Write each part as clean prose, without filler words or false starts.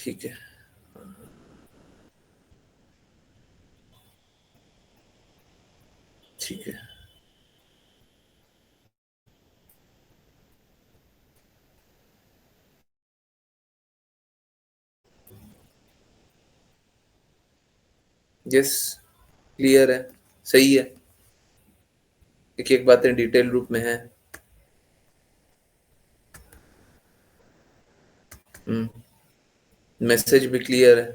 ठीक है, ठीक है। यस, क्लियर है, सही है। एक एक बातें डिटेल रूप में है। मैसेज भी क्लियर है।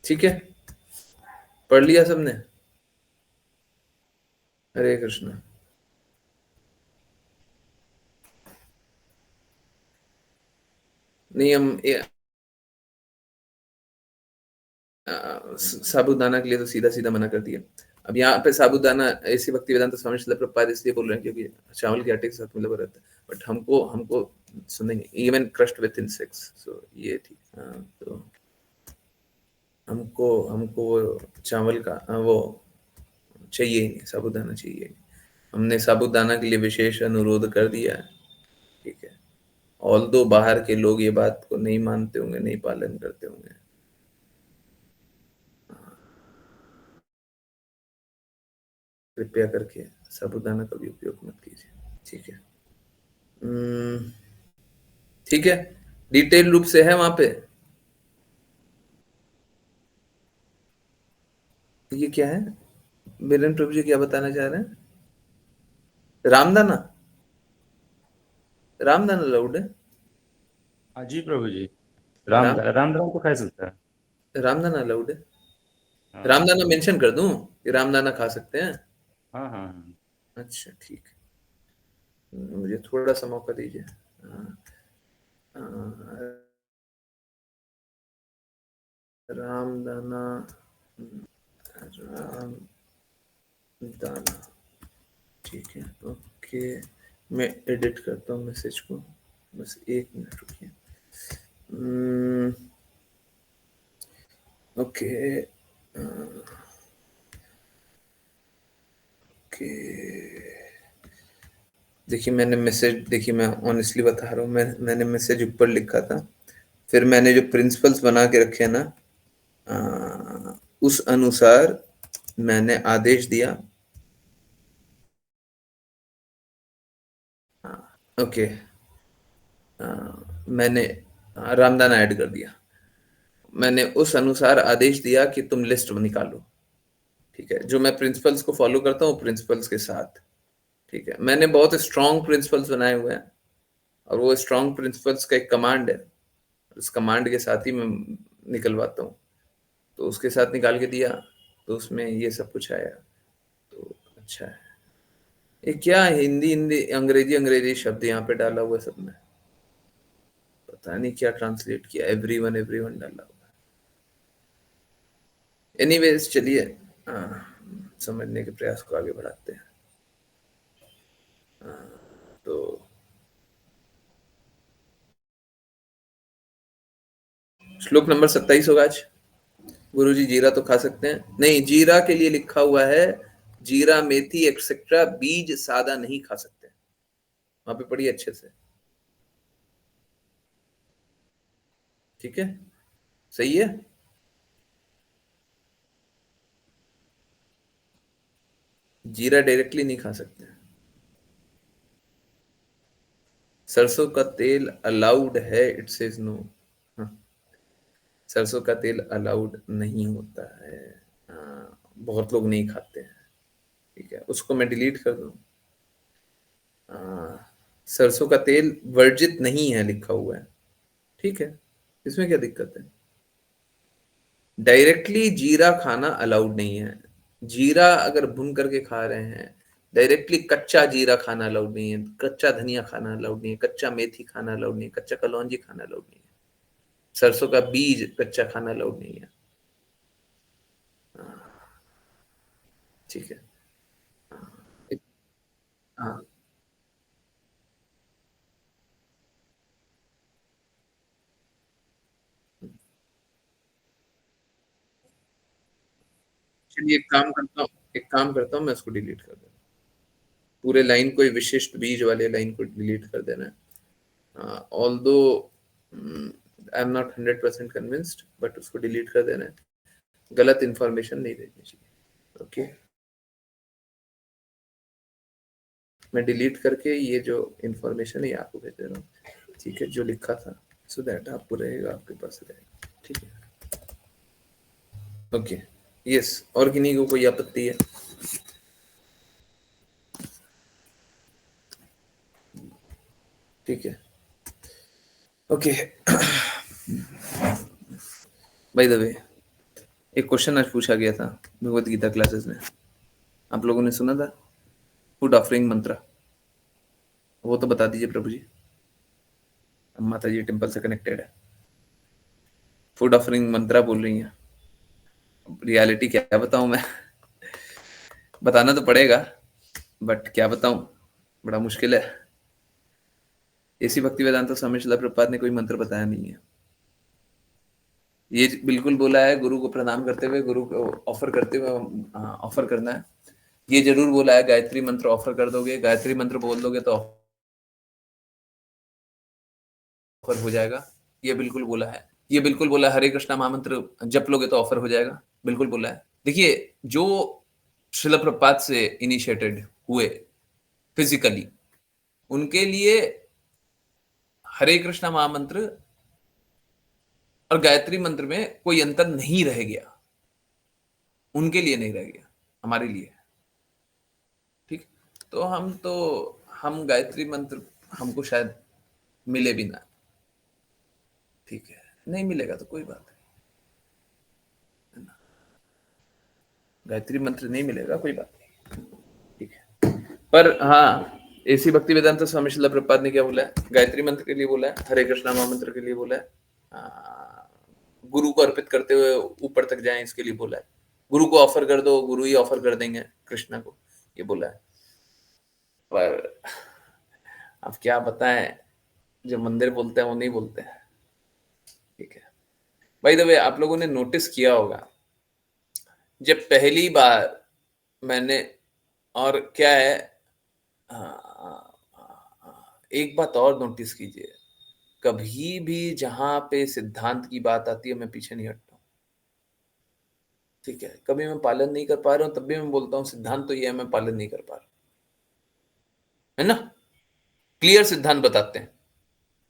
ठीक है, पढ़ लिया सबने? हरे कृष्णा। नहीं, हम साबूदाना के लिए तो सीधा सीधा मना कर दिया। अब यहाँ पे साबूदाना ऐसी भक्ति वेदांत स्वामी श्रील प्रभुपाद इसलिए बोल रहे हैं क्योंकि चावल के आटे के साथ मिला रहता है, बट हमको हमको सुनेंगे इवन क्रश्ड विथ इंसेक्ट्स, सो ये ठीक। तो हमको हमको वो चावल का वो चाहिए ही नहीं, साबूदाना चाहिए ही नहीं। हमने साबूदाना के लिए विशेष अनुरोध कर दिया है। ठीक है, ऑल दो बाहर के लोग ये बात को नहीं मानते होंगे, नहीं पालन करते होंगे। कृपया करके साबूदाना का भी उपयोग मत कीजिए। ठीक है। हम्म, ठीक है, डिटेल रूप से है वहां पे। ये क्या है? बिरेन प्रभु जी क्या बताना चाह रहे हैं? रामदाना? रामदाना लाउड है? हाँ जी प्रभु जी। राम रामदाना तो खा सकता है। रामदाना लाउड है? हाँ रामदाना मेंशन कर दूं कि रामदाना खा सकते हैं? हाँ हाँ हाँ। अच्छा, ठीक है, मुझे थोड़ा सा मौका दीजिए। हाँ, हाँ, रामदाना, रामदाना, ठीक है, ओके। मैं एडिट करता हूँ मैसेज को, बस 1 मिनट रुकिए। Okay, okay. देखिए मैंने मैसेज, देखिए मैं ऑनेस्टली बता रहा हूँ, मैंने मैसेज ऊपर लिखा था, फिर मैंने जो प्रिंसिपल्स बना के रखे ना, उस अनुसार मैंने आदेश दिया। ओके, मैंने रामदाना ऐड कर दिया। मैंने उस अनुसार आदेश दिया कि तुम लिस्ट निकालो। ठीक है, जो मैं प्रिंसिपल्स को फॉलो करता हूँ प्रिंसिपल्स के साथ। ठीक है, मैंने बहुत स्ट्रॉन्ग प्रिंसिपल्स बनाए हुए हैं, और वो स्ट्रॉन्ग प्रिंसिपल्स का एक कमांड है, उस कमांड के साथ ही मैं निकलवाता हूँ। तो उसके साथ निकाल के दिया, तो उसमें ये सब कुछ आया, तो अच्छा है। ये क्या हिंदी हिंदी अंग्रेजी अंग्रेजी शब्द यहाँ पे डाला हुआ है सब में, पता नहीं क्या ट्रांसलेट किया, एवरीवन एवरीवन डाला हुआ है। एनीवेज चलिए, समझने के प्रयास को आगे बढ़ाते हैं। तो श्लोक नंबर 27 होगा आज। गुरु जी जीरा तो खा सकते हैं? नहीं, जीरा के लिए लिखा हुआ है जीरा मेथी एक्सेट्रा बीज सादा नहीं खा सकते। वहां पे पढ़िए अच्छे से। ठीक है, सही है। जीरा डायरेक्टली नहीं खा सकते। सरसों का तेल अलाउड है, इट सेज नो। सरसों का तेल अलाउड नहीं होता है। बहुत लोग नहीं खाते हैं। ठीक है, उसको मैं डिलीट कर दूं। सरसों का तेल वर्जित नहीं है लिखा हुआ है। ठीक है, इसमें क्या दिक्कत है? डायरेक्टली जीरा खाना अलाउड नहीं है। जीरा अगर भून करके खा रहे हैं, डायरेक्टली कच्चा जीरा खाना अलाउड नहीं है, कच्चा धनिया खाना अलाउड नहीं है, कच्चा मेथी खाना अलाउड नहीं है, कच्चा कलौंजी खाना अलाउड नहीं है, सरसों का बीज कच्चा खाना अलाउड नहीं है। ठीक है। हाँ, चलिए एक काम करता हूँ, एक काम करता हूँ, मैं उसको डिलीट कर दूँ। पूरे लाइन कोई विशिष्ट बीज वाले लाइन को डिलीट कर देना है। Although I am not 100% convinced, but उसको डिलीट कर देना है। गलत इंफॉर्मेशन नहीं देनी चाहिए। ओके, मैं डिलीट करके ये जो इंफॉर्मेशन है ये आपको भेज दे रहा हूँ, ठीक है, जो लिखा था, सो दैट आपको रहेगा, आपके पास रहेगा, ठीक है। ओके, यस, और किन्हीं को कोई आपत्ति है? ठीक है, ओके। बाय द वे, एक क्वेश्चन आज पूछा गया था भगवत गीता क्लासेस में, आप लोगों ने सुना था? फूड ऑफरिंग मंत्र, वो तो बता दीजिए प्रभु जी। अब माता जी टेम्पल से कनेक्टेड है, फूड ऑफरिंग मंत्रा बोल रही हैं, रियलिटी क्या बताऊं मैं? बताना तो पड़ेगा, बट क्या बताऊं, बड़ा मुश्किल है। ऐसी भक्ति वेदांत स्वामी श्रील प्रभुपाद ने कोई मंत्र बताया नहीं है। ये बिल्कुल बोला है गुरु को प्रणाम करते हुए, गुरु को ऑफर करते हुए, ऑफर करना है। ये जरूर बोला है गायत्री मंत्र ऑफर कर दोगे, गायत्री मंत्र बोल दोगे तो ऑफर हो जाएगा, ये बिल्कुल बोला है। ये बिल्कुल बोला है हरे कृष्णा महामंत्र जप लोगे तो ऑफर हो जाएगा, बिल्कुल बोला है। देखिए, जो श्रील प्रभुपाद से इनिशिएटेड हुए फिजिकली, उनके लिए हरे कृष्णा महामंत्र और गायत्री मंत्र में कोई अंतर नहीं रह गया, उनके लिए नहीं रह गया, हमारे लिए। ठीक, तो हम गायत्री मंत्र हमको शायद मिले भी ना, ठीक है, नहीं मिलेगा तो कोई बात नहीं, गायत्री मंत्र नहीं मिलेगा कोई बात नहीं, ठीक है। पर हाँ, ऐसी भक्ति वेदांत स्वामी श्रील प्रभुपाद ने क्या बोला है? गायत्री मंत्र के लिए बोला है, हरे कृष्णा महामंत्र के लिए बोला है, गुरु को अर्पित करते हुए ऊपर तक जाएं इसके लिए बोला है, गुरु को ऑफर कर दो, गुरु ही ऑफर कर देंगे कृष्णा को, ये बोला है। पर अब क्या बताएं, जो मंदिर बोलते हैं वो नहीं बोलते हैं, ठीक है। बाय द वे, आप लोगों ने नोटिस किया होगा, जब पहली बार मैंने, और क्या है, एक बात और नोटिस कीजिए, कभी भी जहां पे सिद्धांत की बात आती है मैं पीछे नहीं हटता हूं, ठीक है। कभी मैं पालन नहीं कर पा रहा हूं तब भी मैं बोलता हूं सिद्धांत तो ये है, मैं पालन नहीं कर पा रहा, है ना। क्लियर सिद्धांत बताते हैं,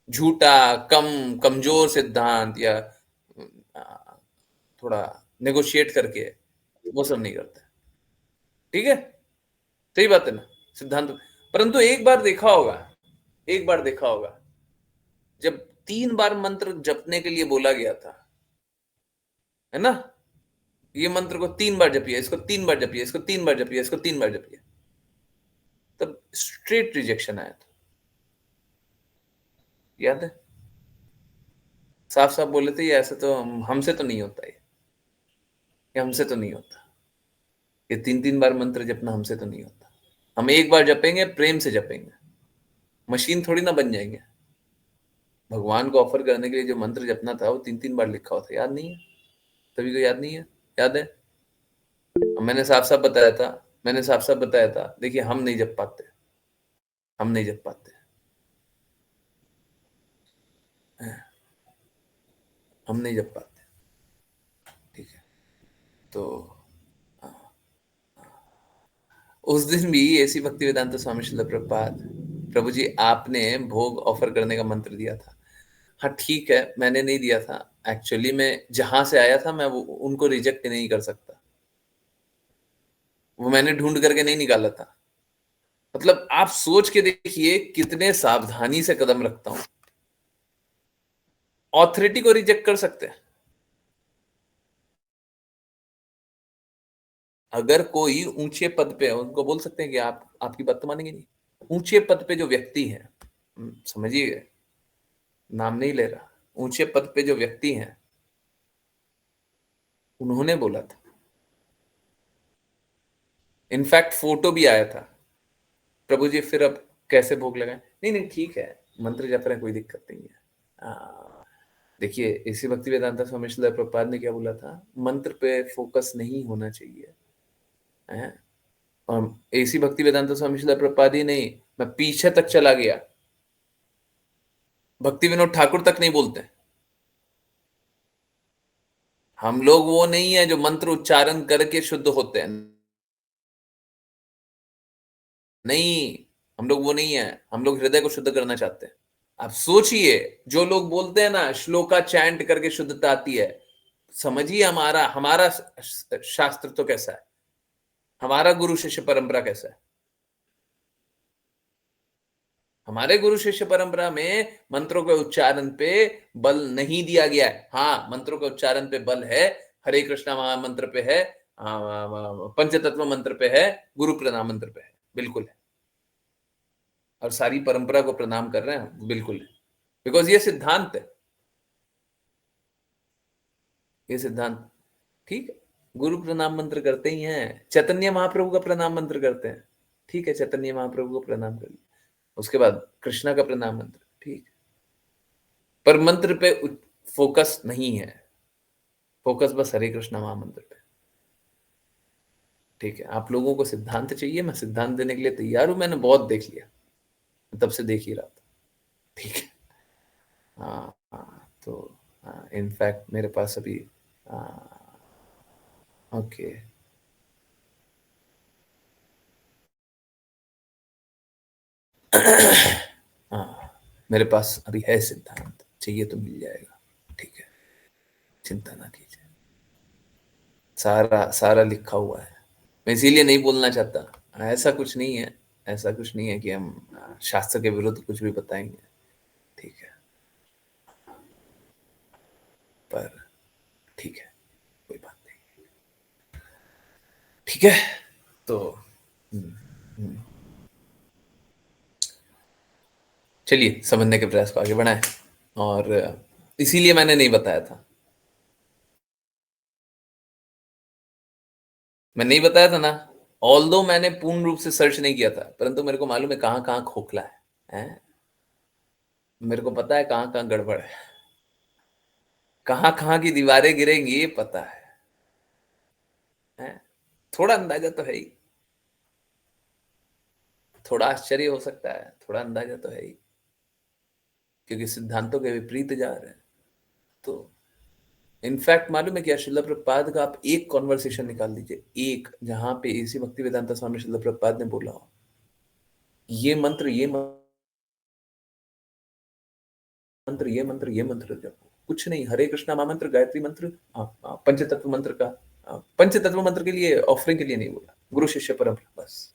झूठा कमजोर सिद्धांत या थोड़ा नेगोशिएट करके, वो सब नहीं करते, ठीक है, सही बात है ना, सिद्धांत। परंतु एक बार देखा होगा, जब 3 बार मंत्र जपने के लिए बोला गया था, है ना, ये मंत्र को 3 बार जपिए, इसको 3 बार जपिए, इसको 3 बार जपिए, इसको 3 बार जपिए, तब स्ट्रेट रिजेक्शन आया था, याद है? साफ साफ बोले थे, ये ऐसे तो हमसे तो नहीं होता, ये हमसे तो नहीं होता, ये 3 3 बार मंत्र जपना हमसे तो नहीं होता, हम एक बार जपेंगे, प्रेम से जपेंगे, मशीन थोड़ी ना बन जाएंगे। भगवान को ऑफर करने के लिए जो मंत्र जपना था वो 3 3 बार लिखा हुआ था, याद नहीं है? तभी तो याद नहीं है, याद है? मैंने साफ साफ बताया था, देखिए हम नहीं जप पाते, हम नहीं जप पाते, हम नहीं जप पाते, ठीक है। तो उस दिन भी ऐसी भक्ति वेदांत स्वामी श्रील प्रभुपाद, प्रभु जी आपने भोग ऑफर करने का मंत्र दिया था, हाँ ठीक है, मैंने नहीं दिया था, एक्चुअली मैं जहां से आया था मैं वो उनको रिजेक्ट नहीं कर सकता, वो मैंने ढूंढ करके नहीं निकाला था। मतलब आप सोच के देखिए कितने सावधानी से कदम रखता हूं, ऑथोरिटी को रिजेक्ट कर सकते हैं। अगर कोई ऊंचे पद पे है उनको बोल सकते हैं कि आप आपकी बात तो मानेंगे नहीं। ऊंचे पद पे जो व्यक्ति है, समझिए, नाम नहीं ले रहा, ऊंचे पद पे जो व्यक्ति हैं उन्होंने बोला था, इनफैक्ट फोटो भी आया था, प्रभु जी फिर अब कैसे भोग लगाएं? नहीं नहीं ठीक है, मंत्र जप रहे हैं, कोई दिक्कत नहीं है। देखिए, इसी भक्ति वेदांता स्वामी श्रील प्रभुपाद ने क्या बोला था, मंत्र पे फोकस नहीं होना चाहिए, है? एसी भक्ति वेदांत स्वामी शिला प्रभुपाद ही नहीं, मैं पीछे तक चला गया, भक्ति विनोद ठाकुर तक नहीं बोलते। हम लोग वो नहीं है जो मंत्र उच्चारण करके शुद्ध होते हैं, नहीं, हम लोग वो नहीं है, हम लोग हृदय को शुद्ध करना चाहते हैं। आप सोचिए, जो लोग बोलते हैं ना श्लोका चैंट करके शुद्धता आती है, समझिए हमारा हमारा शास्त्र तो कैसा है, हमारा गुरु शिष्य परंपरा कैसा है। हमारे गुरु शिष्य परंपरा में मंत्रों के उच्चारण पे बल नहीं दिया गया है। हाँ, मंत्रों के उच्चारण पे बल है, हरे कृष्णा महामंत्र पे है, पंचतत्व मंत्र पे है, गुरु प्रणाम मंत्र पे है, बिल्कुल है। और सारी परंपरा को प्रणाम कर रहे हैं, बिल्कुल है, बिकॉज ये सिद्धांत है, ये सिद्धांत। ठीक है, गुरु प्रणाम मंत्र करते ही हैं, चैतन्य महाप्रभु का प्रणाम मंत्र करते हैं, ठीक है, चैतन्य महाप्रभु को प्रणाम कर लिया, उसके बाद कृष्णा का प्रणाम मंत्र, ठीक है, पर मंत्र पे फोकस नहीं है, फोकस बस हरे कृष्णा महामंत्र पे। ठीक है, आप लोगों को सिद्धांत चाहिए, मैं सिद्धांत देने के लिए तैयार हूं, मैंने बहुत देख लिया, तब से देख ही रहा था। ठीक है, हाँ हाँ, तो इनफैक्ट मेरे पास अभी ओके, हाँ, मेरे पास अभी है सिद्धांत, चाहिए तो मिल जाएगा, ठीक है, चिंता ना कीजिए, सारा सारा लिखा हुआ है, मैं इसीलिए नहीं बोलना चाहता, ऐसा कुछ नहीं है, ऐसा कुछ नहीं है कि हम शास्त्र के विरुद्ध कुछ भी बताएंगे, ठीक है, पर ठीक है, कोई बात नहीं, ठीक है, तो हम्म, चलिए समझने के प्रयास को आगे बढ़ाएं, और इसीलिए मैंने नहीं बताया था, मैं नहीं बताया था ना, ऑल्दो मैंने पूर्ण रूप से सर्च नहीं किया था, परंतु मेरे को मालूम है कहां कहां खोखला है? मेरे को पता है कहां कहां गड़बड़ है, कहां कहां की दीवारें गिरेंगी ये पता है? थोड़ा अंदाजा तो है ही, थोड़ा आश्चर्य हो सकता है, थोड़ा अंदाजा तो है ही, क्योंकि सिद्धांतों के विपरीत जा रहे हैं। तो इनफैक्ट मालूम है क्या, श्रील प्रभुपाद का आप एक कॉन्वर्सेशन निकाल दीजिए, एक, जहां पे एसी भक्ति वेदांता स्वामी श्रील प्रभुपाद ने बोला हो ये मंत्र ये मंत्र ये मंत्र ये मंत्र जपो, कुछ नहीं, हरे कृष्णा महामंत्र, गायत्री मंत्र, पंचतत्व मंत्र का, पंचतत्व मंत्र के लिए ऑफरिंग के लिए नहीं बोला, गुरु शिष्य परंपरा, बस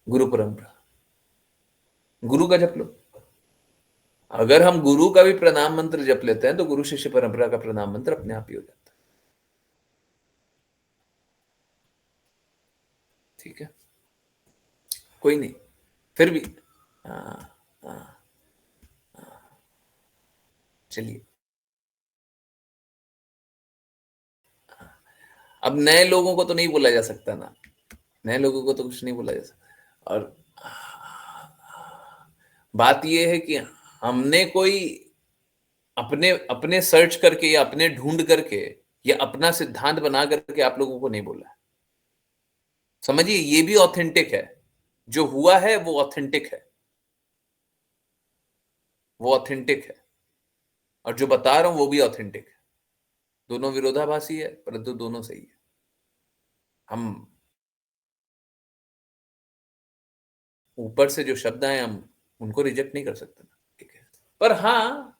गुरु परंपरा, गुरु का जप लो। अगर हम गुरु का भी प्रणाम मंत्र जप लेते हैं तो गुरु शिष्य परंपरा का प्रणाम मंत्र अपने आप ही हो जाता है, ठीक है, कोई नहीं, फिर भी हाँ हाँ, चलिए, अब नए लोगों को तो नहीं बोला जा सकता ना, नए लोगों को तो कुछ नहीं बोला जा सकता, और बात यह है कि हमने कोई अपने अपने सर्च करके या अपने ढूंढ करके या अपना सिद्धांत बना करके आप लोगों को नहीं बोला है, समझिए, ये भी ऑथेंटिक है, जो हुआ है वो ऑथेंटिक है, वो ऑथेंटिक है, और जो बता रहा हूं वो भी ऑथेंटिक है, दोनों विरोधाभासी है परंतु दोनों सही है, हम ऊपर से जो शब्द आए हम उनको रिजेक्ट नहीं कर सकते ना, ठीक है, पर हाँ,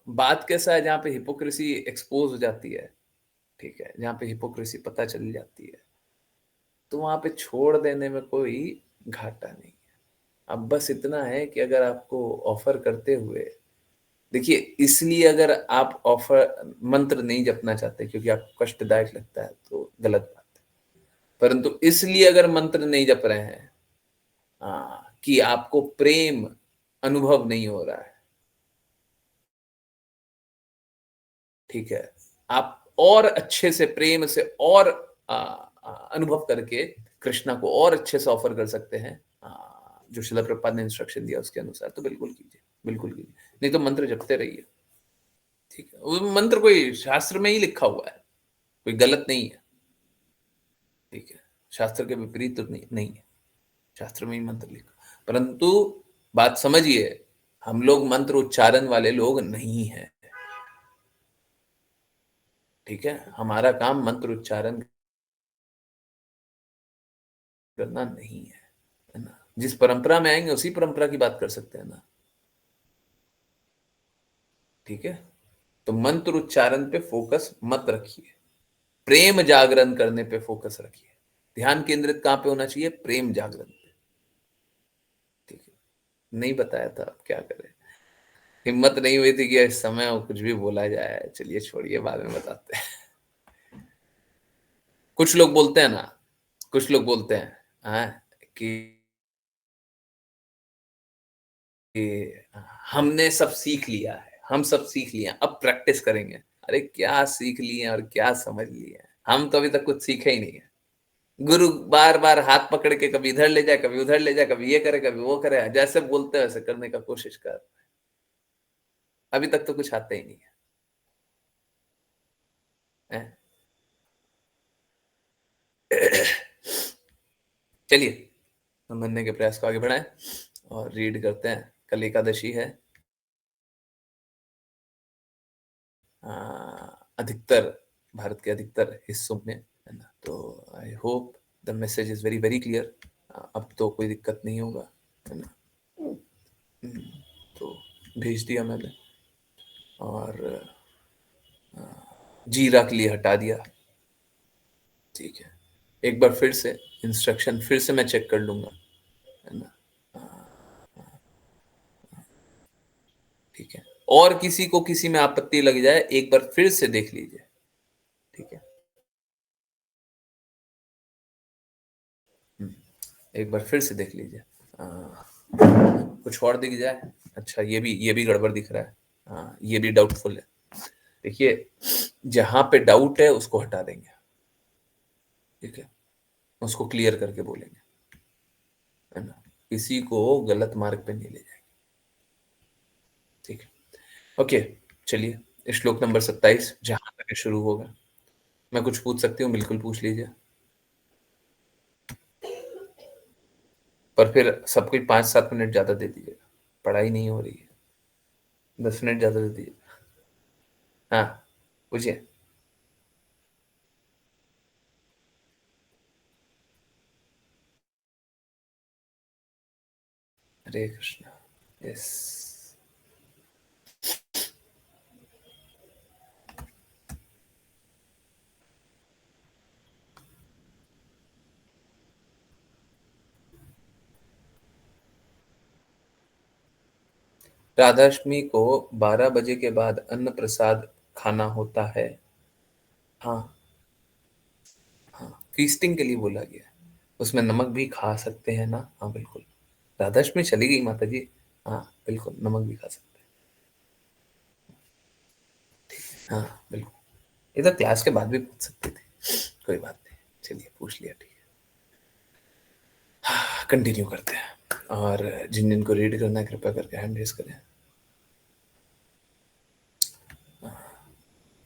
बात कैसा है, जहां पे हिपोक्रेसी एक्सपोज हो जाती है, ठीक है, जहां पे हिपोक्रेसी पता चल जाती है, तो वहां पे छोड़ देने में कोई घाटा नहीं है। अब बस इतना है कि अगर आपको ऑफर करते हुए, देखिए, इसलिए अगर आप ऑफर मंत्र नहीं जपना चाहते क्योंकि आपको कष्टदायक लगता है तो गलत बात है, परंतु इसलिए अगर मंत्र नहीं जप रहे हैं कि आपको प्रेम अनुभव नहीं हो रहा है, ठीक है, आप और अच्छे से प्रेम से और अनुभव करके कृष्णा को और अच्छे से ऑफर कर सकते हैं, जो शिला प्रभुपाद ने इंस्ट्रक्शन दिया उसके अनुसार, तो बिल्कुल कीजिए, बिल्कुल कीजिए, नहीं तो मंत्र जपते रहिए, ठीक है, वो मंत्र कोई शास्त्र में ही लिखा हुआ है, कोई गलत नहीं है, ठीक है, शास्त्र के विपरीत तो नहीं है, शास्त्र में ही मंत्र लिखा, परंतु बात समझिए, हम लोग मंत्र उच्चारण वाले लोग नहीं हैं, ठीक है। हमारा काम मंत्र उच्चारण करना नहीं है ना। जिस परंपरा में आएंगे उसी परंपरा की बात कर सकते हैं ना, ठीक है। तो मंत्र उच्चारण पे फोकस मत रखिए, प्रेम जागरण करने पे फोकस रखिए। ध्यान केंद्रित कहां पे होना चाहिए? प्रेम जागरण पे, ठीक है। नहीं बताया था, अब क्या करें, हिम्मत नहीं हुई थी कि इस समय वो कुछ भी बोला जाए। चलिए छोड़िए, बाद में बताते हैं। कुछ लोग बोलते हैं ना, कुछ लोग बोलते हैं हाँ, कि हमने सब सीख लिया है, हम सब सीख लिया, अब प्रैक्टिस करेंगे। अरे क्या सीख लिए और क्या समझ लिए? हम तो अभी तक कुछ सीखे ही नहीं है। गुरु बार बार हाथ पकड़ के कभी इधर ले जाए, कभी उधर ले जाए, कभी ये करे, कभी वो करे, जैसे बोलते हैं वैसे करने का कोशिश कर। अभी तक तो कुछ आता ही नहीं है। चलिए, हम बनने के प्रयास को आगे बढ़ाएं और रीड करते हैं। कल एकादशी है। अधिकतर भारत के अधिकतर हिस्सों में, है ना। तो I hope the message is very very clear. अब तो कोई दिक्कत नहीं होगा, है ना। तो भेज दिया मैंने, और जीरा के लिए हटा दिया, ठीक है। एक बार फिर से इंस्ट्रक्शन फिर से मैं चेक कर लूंगा, है ना, ठीक है। और किसी को किसी में आपत्ति लग जाए, एक बार फिर से देख लीजिए, ठीक है। एक बार फिर से देख लीजिए। कुछ और दिख जाए, अच्छा ये भी गड़बड़ दिख रहा है, हाँ ये भी डाउटफुल है। देखिए, जहां पे डाउट है उसको हटा देंगे, ठीक है, उसको क्लियर करके बोलेंगे, है ना। किसी को गलत मार्ग पे नहीं ले जाएंगे, ठीक है। ओके, चलिए श्लोक नंबर 27 जहां तक शुरू होगा। मैं कुछ पूछ सकती हूँ? बिल्कुल पूछ लीजिए, पर फिर सब कोई 5-7 मिनट ज्यादा दे दीजिएगा, पढ़ाई नहीं हो रही है। 10 मिनट ज्यादा दे दीजिए। हाँ, पूछिए। हरे कृष्णा। यस। राधाष्टमी को 12 बजे के बाद अन्न प्रसाद खाना होता है। हाँ, हाँ, फीस्टिंग के लिए बोला गया है। उसमें नमक भी खा सकते हैं ना? हाँ बिल्कुल। राधाष्टमी चली गई माता जी। हाँ बिल्कुल, नमक भी खा सकते हैं, हाँ बिल्कुल। ये तो क्लास के बाद भी पूछ सकते थे, कोई बात नहीं। चलिए पूछ लिया, ठीक है। कंटिन्यू करते हैं, और जिन जिन को रीड करना है कृपया करके हैंड रेज करें।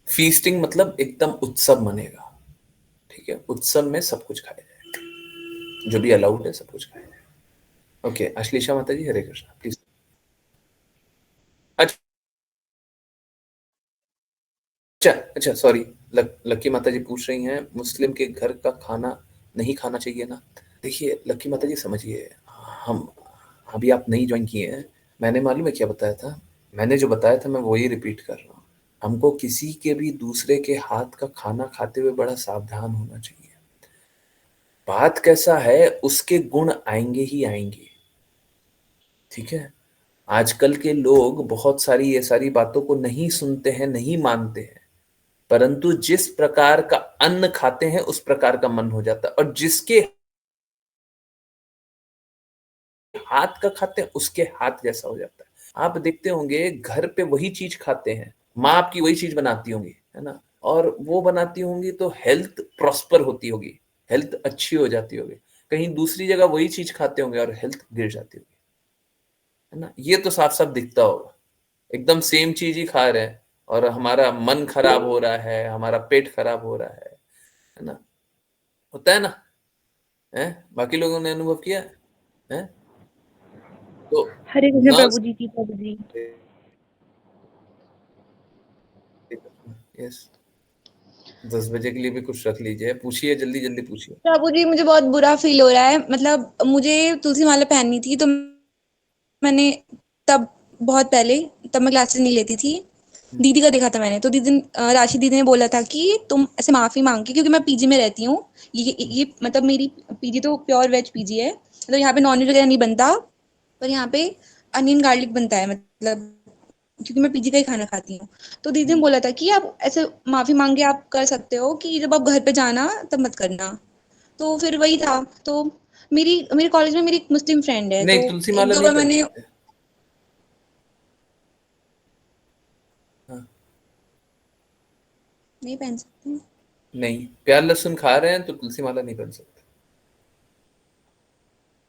फीस्टिंग मतलब एकदम उत्सव मनेगा, ठीक है। उत्सव में सब कुछ खाया जाए, जो भी अलाउड है सब कुछ खाया जाए। ओके, अश्लेषा माता जी, हरे कृष्णा प्लीज। अच्छा, अच्छा, अच्छा, सॉरी। लक्की माता जी पूछ रही हैं मुस्लिम के घर का खाना नहीं खाना चाहिए ना? देखिए लक्की माता जी, समझिए, हम अभी आप नई ज्वाइन किए हैं। मैंने मालूम है क्या बताया था? मैंने जो बताया था मैं वही रिपीट कर रहा हूँ। हमको किसी के भी दूसरे के हाथ का खाना खाते हुए बड़ा सावधान होना चाहिए। बात कैसा है, उसके गुण आएंगे ही आएंगे, ठीक है। आजकल के लोग बहुत सारी ये सारी बातों को नहीं सुनते हैं, नहीं मानते हैं, परंतु जिस प्रकार का अन्न खाते हैं उस प्रकार का मन हो जाता है, और जिसके हाथ का खाते हैं उसके हाथ जैसा हो जाता है। आप देखते होंगे घर पे वही चीज खाते हैं, माँ आपकी वही चीज बनाती होंगी, है ना, और वो बनाती होंगी तो हेल्थ प्रॉस्पर होती होगी, हेल्थ अच्छी हो जाती होगी। कहीं दूसरी जगह वही चीज खाते होंगे और हेल्थ गिर जाती होगी, है ना। ये तो साफ साफ दिखता होगा, एकदम सेम चीज ही खा रहे हैं, और हमारा मन खराब हो रहा है, हमारा पेट खराब हो रहा है ना। होता है ना। हैं? बाकी लोगों ने अनुभव किया है? तो हरे कृष्ण नौ प्रभु जी की प्रभु जी। यस 10 बजे के लिए भी कुछ रख लीजिए, पूछिए जल्दी जल्दी पूछिए। प्रभु जी मुझे बहुत बुरा फील हो रहा है, मतलब मुझे तुलसी माला पहननी थी, तो मैंने तब बहुत पहले, तब मैं क्लासेस नहीं लेती थी, दीदी का देखा था मैंने, तो राशि दीदी ने बोला था कि तुम ऐसे माफी मांग के, क्योंकि मैं पीजी में रहती हूँ, ये मतलब मेरी पीजी तो प्योर वेज पीजी है, मतलब यहाँ पे नॉनवेज वगैरह नहीं बनता, पर यहाँ पे अनियन गार्लिक बनता है, मतलब क्योंकि मैं पीजी का ही खाना खाती हूँ। तो दीदी ने बोला था कि आप ऐसे माफी मांग के आप कर सकते हो, कि जब आप घर पे जाना तब मत करना। तो फिर वही था, तो मेरे कॉलेज में मेरी एक मुस्लिम फ्रेंड है, तो नहीं, तुलसी एक माला दो नहीं बार पहन मैंने, सकते। हाँ, नहीं पहन सकती। नहीं, प्याज लहसुन खा रहे हैं तो तुलसी माला नहीं पहन सकते,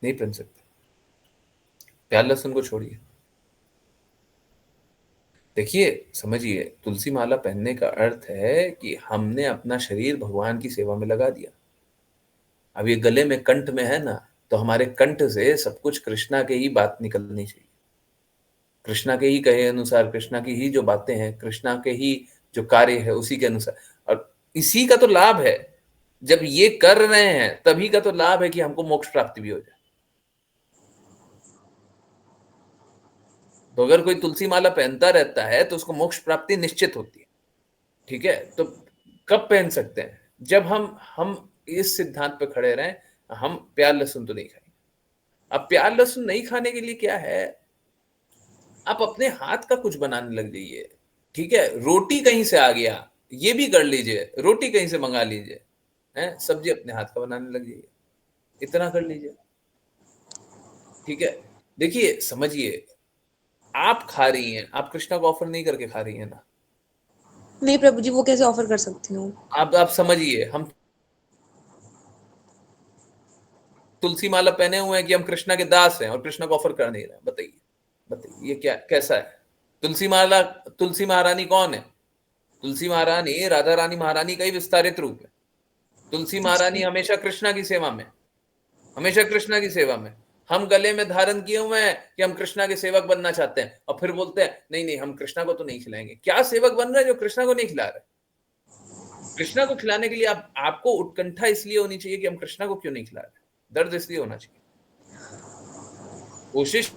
नहीं पहन सकते। प्याज लहसुन को छोड़िए। देखिए, समझिए, तुलसी माला पहनने का अर्थ है कि हमने अपना शरीर भगवान की सेवा में लगा दिया। अब ये गले में कंठ में है ना, तो हमारे कंठ से सब कुछ कृष्णा के ही बात निकलनी चाहिए, कृष्णा के ही कहे अनुसार, कृष्णा की ही जो बातें हैं, कृष्णा के ही जो कार्य है उसी के अनुसार। और इसी का तो लाभ है, जब ये कर रहे हैं तभी का तो लाभ है कि हमको मोक्ष प्राप्ति भी हो जाए। तो अगर कोई तुलसी माला पहनता रहता है तो उसको मोक्ष प्राप्ति निश्चित होती है। ठीक है, तो कब पहन सकते हैं? जब हम इस सिद्धांत पे खड़े रहें, हम प्याज लहसुन तो नहीं खाएंगे। अब प्याज लहसुन नहीं खाने के लिए क्या है, आप अपने हाथ का कुछ बनाने लग जाइए। ठीक है, रोटी कहीं से आ गया, ये भी कर लीजिए, रोटी कहीं से मंगा लीजिए, हैं, सब्जी अपने हाथ का बनाने लग जाइए, इतना कर लीजिए। ठीक है, देखिए समझिए, आप खा रही हैं, आप कृष्णा को ऑफर नहीं करके खा रही हैं ना। नहीं प्रभु जी, वो कैसे ऑफर कर सकती हूँ। आप समझिए, हम तुलसी माला पहने हुए हैं कि हम कृष्णा के दास हैं और कृष्णा को ऑफर कर नहीं रहे हैं। बताइए, बताइए ये क्या कैसा है? तुलसी माला, तुलसी महारानी कौन है? तुलसी महारानी राधा रानी महारानी का ही विस्तारित रूप है। तुलसी महारानी अच्छा, हमेशा कृष्णा की सेवा में, हमेशा कृष्णा की सेवा में। हम गले में धारण किए हुए हैं कि हम कृष्णा के सेवक बनना चाहते हैं, और फिर बोलते हैं नहीं नहीं, हम कृष्णा को तो नहीं खिलाएंगे। क्या सेवक बन रहे हैं जो कृष्णा को नहीं खिला रहे? कृष्णा को खिलाने के लिए आपको उत्कंठा इसलिए होनी चाहिए कि हम कृष्णा को क्यों नहीं खिला रहे, दर्द इसलिए होना चाहिए। कोशिश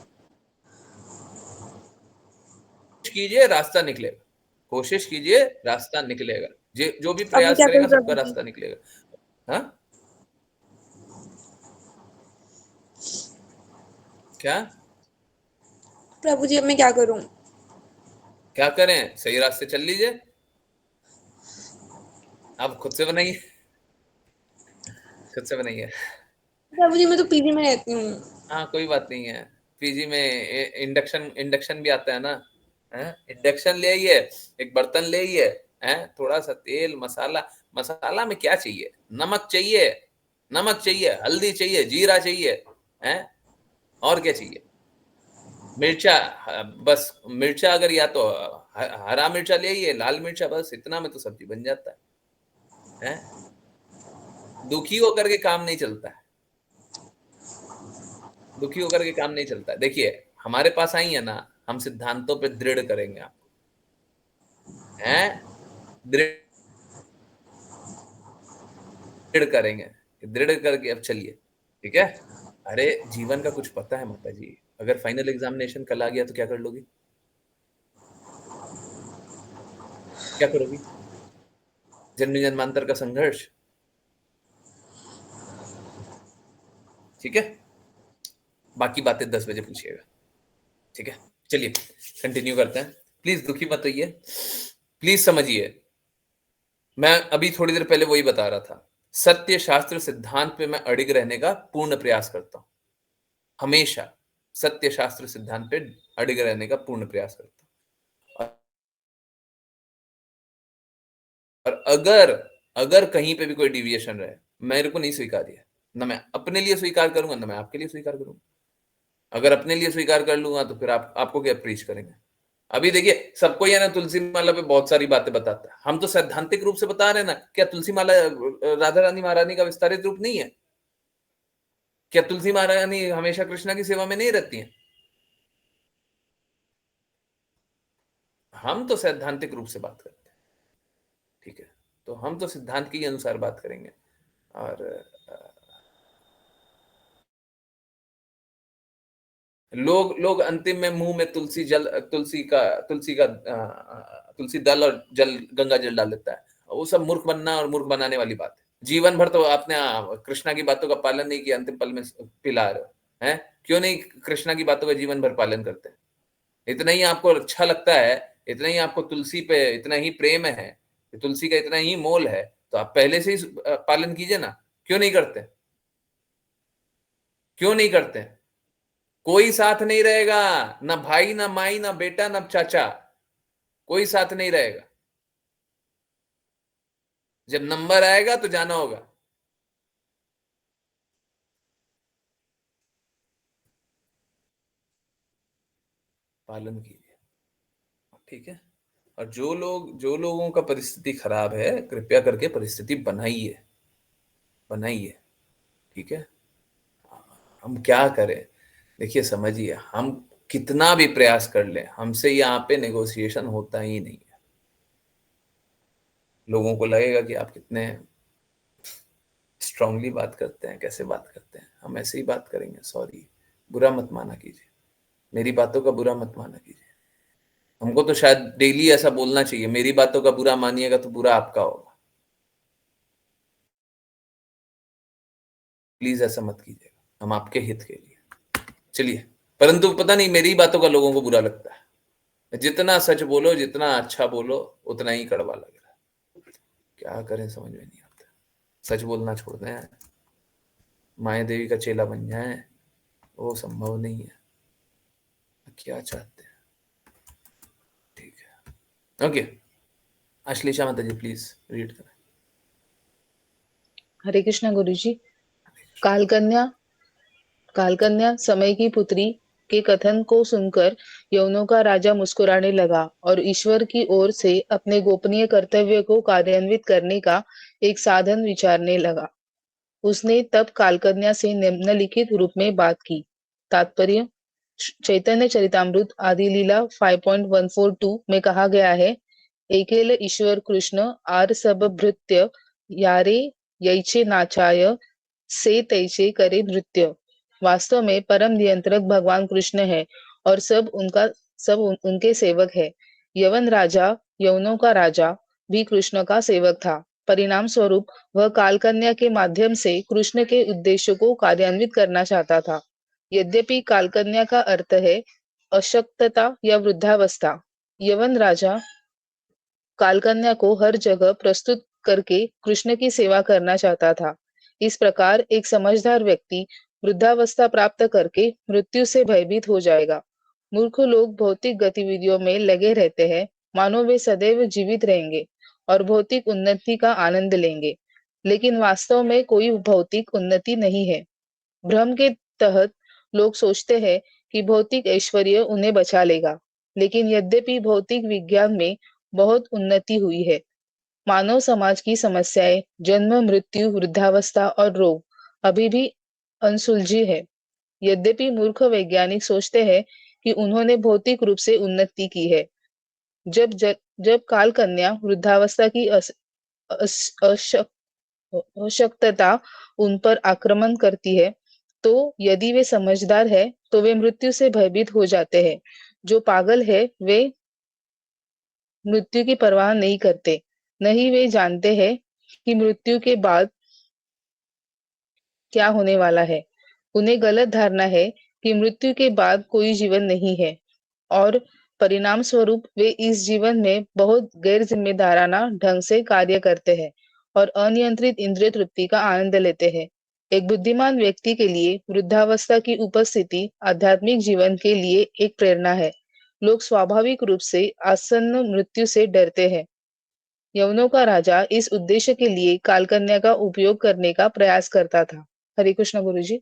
कीजिए, रास्ता निकलेगा। कोशिश कीजिए, रास्ता निकलेगा। जो भी अब मैं प्रयास क्या करेगा करूँ सबका प्रभु जी। रास्ता निकलेगा। हाँ, क्या प्रभु जी अब मैं क्या करूँ। क्या करें? सही रास्ते चल लीजिए, आप खुद से बनाइए, खुद से बनाइए। प्रभु जी मैं तो पीजी में रहती हूँ। हाँ, कोई बात नहीं है। पीजी में इंडक्शन इंडक्शन भी आता है ना, है? इंडक्शन ले आइए, एक बर्तन ले आइए, है, थोड़ा सा तेल मसाला। मसाला में क्या चाहिए? नमक चाहिए, नमक चाहिए, हल्दी चाहिए, जीरा चाहिए, है, और क्या चाहिए? मिर्चा, बस मिर्चा, अगर या तो हरा मिर्चा ले आइए, लाल मिर्चा, बस इतना में तो सब्जी बन जाता है? दुखी होकर के काम नहीं चलता है, दुखी होकर के काम नहीं चलता है। देखिए, हमारे पास आई है ना, हम सिद्धांतों पे दृढ़ करेंगे आपको, हैं, दृढ़ करेंगे, दृढ़ करके अब चलिए। ठीक है, अरे जीवन का कुछ पता है माता जी? अगर फाइनल एग्जामिनेशन कल आ गया तो क्या कर लोगी? क्या करोगी? जन्म जन्मांतर का संघर्ष। ठीक है, बाकी बातें 10 बजे पूछिएगा। ठीक है, चलिए कंटिन्यू करते हैं। प्लीज दुखी मत होइए, प्लीज समझिए। मैं अभी थोड़ी देर पहले वही बता रहा था, सत्य शास्त्र सिद्धांत पे मैं अड़िग रहने का पूर्ण प्रयास करता हूं, हमेशा सत्य शास्त्र सिद्धांत पे अड़िग रहने का पूर्ण प्रयास करता हूं। और अगर अगर कहीं पे भी कोई डिविएशन रहे, मेरे को नहीं स्वीकार है, ना मैं अपने लिए स्वीकार करूंगा, ना मैं आपके लिए स्वीकार करूंगा। अगर अपने लिए स्वीकार कर लूंगा तो फिर आपको क्या प्रीच करेंगे? अभी देखिए, सबको ये ना तुलसी माला पे बहुत सारी बातें बताता है, हम तो सैद्धांतिक रूप से बता रहे हैं ना, क्या तुलसी माला राधा रानी महारानी का विस्तारित रूप नहीं है? क्या तुलसी महारानी हमेशा कृष्णा की सेवा में नहीं रहती हैं? हम तो सैद्धांतिक रूप से बात करते हैं, ठीक है, तो हम तो सिद्धांत के अनुसार बात करेंगे। और लोग अंतिम में मुंह में तुलसी दल और जल, गंगा जल डाल देता है। वो सब मूर्ख बनना और मूर्ख बनाने वाली बात है। जीवन भर तो आपने कृष्णा की बातों का पालन नहीं किया, अंतिम पल में पिला रहे हो, हैं? क्यों नहीं कृष्णा की बातों का जीवन भर पालन करते हैं? इतना ही आपको अच्छा लगता है, इतना ही आपको तुलसी पे इतना ही प्रेम है, तुलसी का इतना ही मोल है, तो आप पहले से ही पालन कीजिए ना। क्यों नहीं करते? क्यों नहीं करते? कोई साथ नहीं रहेगा, ना भाई, ना माई, ना बेटा, ना चाचा, कोई साथ नहीं रहेगा। जब नंबर आएगा तो जाना होगा। पालन कीजिए, ठीक है। और जो लोगों का परिस्थिति खराब है, कृपया करके परिस्थिति बनाइए, बनाइए, ठीक है। हम क्या करें? देखिए, समझिए, हम कितना भी प्रयास कर लें, हमसे यहाँ पे नेगोशिएशन होता ही नहीं है। लोगों को लगेगा कि आप कितने स्ट्रांगली बात करते हैं, कैसे बात करते हैं। हम ऐसे ही बात करेंगे, सॉरी, बुरा मत माना कीजिए, मेरी बातों का बुरा मत माना कीजिए। हमको तो शायद डेली ऐसा बोलना चाहिए, मेरी बातों का बुरा मानिएगा तो बुरा आपका होगा। प्लीज ऐसा मत कीजिएगा, हम आपके हित के लिए। चलिए, परंतु पता नहीं मेरी बातों का लोगों को बुरा लगता है। जितना सच बोलो, जितना अच्छा बोलो, उतना ही कड़वा लग रहा है। क्या करें, समझ में नहीं आता। सच बोलना छोड़ दें, माया देवी का चेला बन जाए, वो संभव नहीं है। क्या चाहते हैं? ठीक है, ओके। अश्लेषा माता जी, प्लीज रीड करें। हरे कृष्णा गुरुजी। कालकन्या कालकन्या समय की पुत्री के कथन को सुनकर यवनों का राजा मुस्कुराने लगा और ईश्वर की ओर से अपने गोपनीय कर्तव्य को कार्यान्वित करने का एक साधन विचारने लगा। उसने तब कालकन्या से निम्नलिखित रूप में बात की। तात्पर्य: चैतन्य चरितामृत आदि लीला 5.142 में कहा गया है, एकेल ईश्वर कृष्ण आर सब भृत्य यारे यैचे नाचाय से तैचे करे नृत्य। वास्तव में परम नियंत्रक भगवान कृष्ण है और सब उनके सेवक है। यवन राजा, यवनों का राजा भी कृष्ण का सेवक था। परिणाम स्वरूप वह कालकन्या के माध्यम से कृष्ण के उद्देश्य को कार्यान्वित करना चाहता था। यद्यपि कालकन्या का अर्थ है अशक्तता या वृद्धावस्था, यवन राजा कालकन्या को हर जगह प्रस्तुत करके कृष्ण की सेवा करना चाहता था। इस प्रकार एक समझदार व्यक्ति वृद्धावस्था प्राप्त करके मृत्यु से भयभीत हो जाएगा। मूर्ख लोग भौतिक गतिविधियों में लगे रहते हैं, मानो वे सदैव जीवित रहेंगे और भौतिक उन्नति का आनंद लेंगे, लेकिन वास्तव में कोई भौतिक उन्नति नहीं है। भ्रम के तहत लोग सोचते हैं कि भौतिक ऐश्वर्य उन्हें बचा लेगा, लेकिन यद्यपि भौतिक विज्ञान में बहुत उन्नति हुई है, मानव समाज की समस्याएं जन्म, मृत्यु, वृद्धावस्था और रोग अभी भी अनसुलझी है। यद्यपि मूर्ख वैज्ञानिक सोचते हैं कि उन्होंने भौतिक रूप से उन्नति की है। जब काल कन्या वृद्धावस्था की अशक्तता उन पर आक्रमण करती है, तो यदि वे समझदार है तो वे मृत्यु से भयभीत हो जाते हैं। जो पागल है वे मृत्यु की परवाह नहीं करते, नहीं वे जानते हैं कि मृत्यु के बाद क्या होने वाला है। उन्हें गलत धारणा है कि मृत्यु के बाद कोई जीवन नहीं है और परिणाम स्वरूप वे इस जीवन में बहुत गैर जिम्मेदाराना ढंग से कार्य करते हैं और अनियंत्रित इंद्रिय तृप्ति का आनंद लेते हैं। एक बुद्धिमान व्यक्ति के लिए वृद्धावस्था की उपस्थिति आध्यात्मिक जीवन के लिए एक प्रेरणा है। लोग स्वाभाविक रूप से आसन्न मृत्यु से डरते हैं। यवनों का राजा इस उद्देश्य के लिए कालकन्या का उपयोग करने का प्रयास करता था। हरे कृष्ण गुरुजी।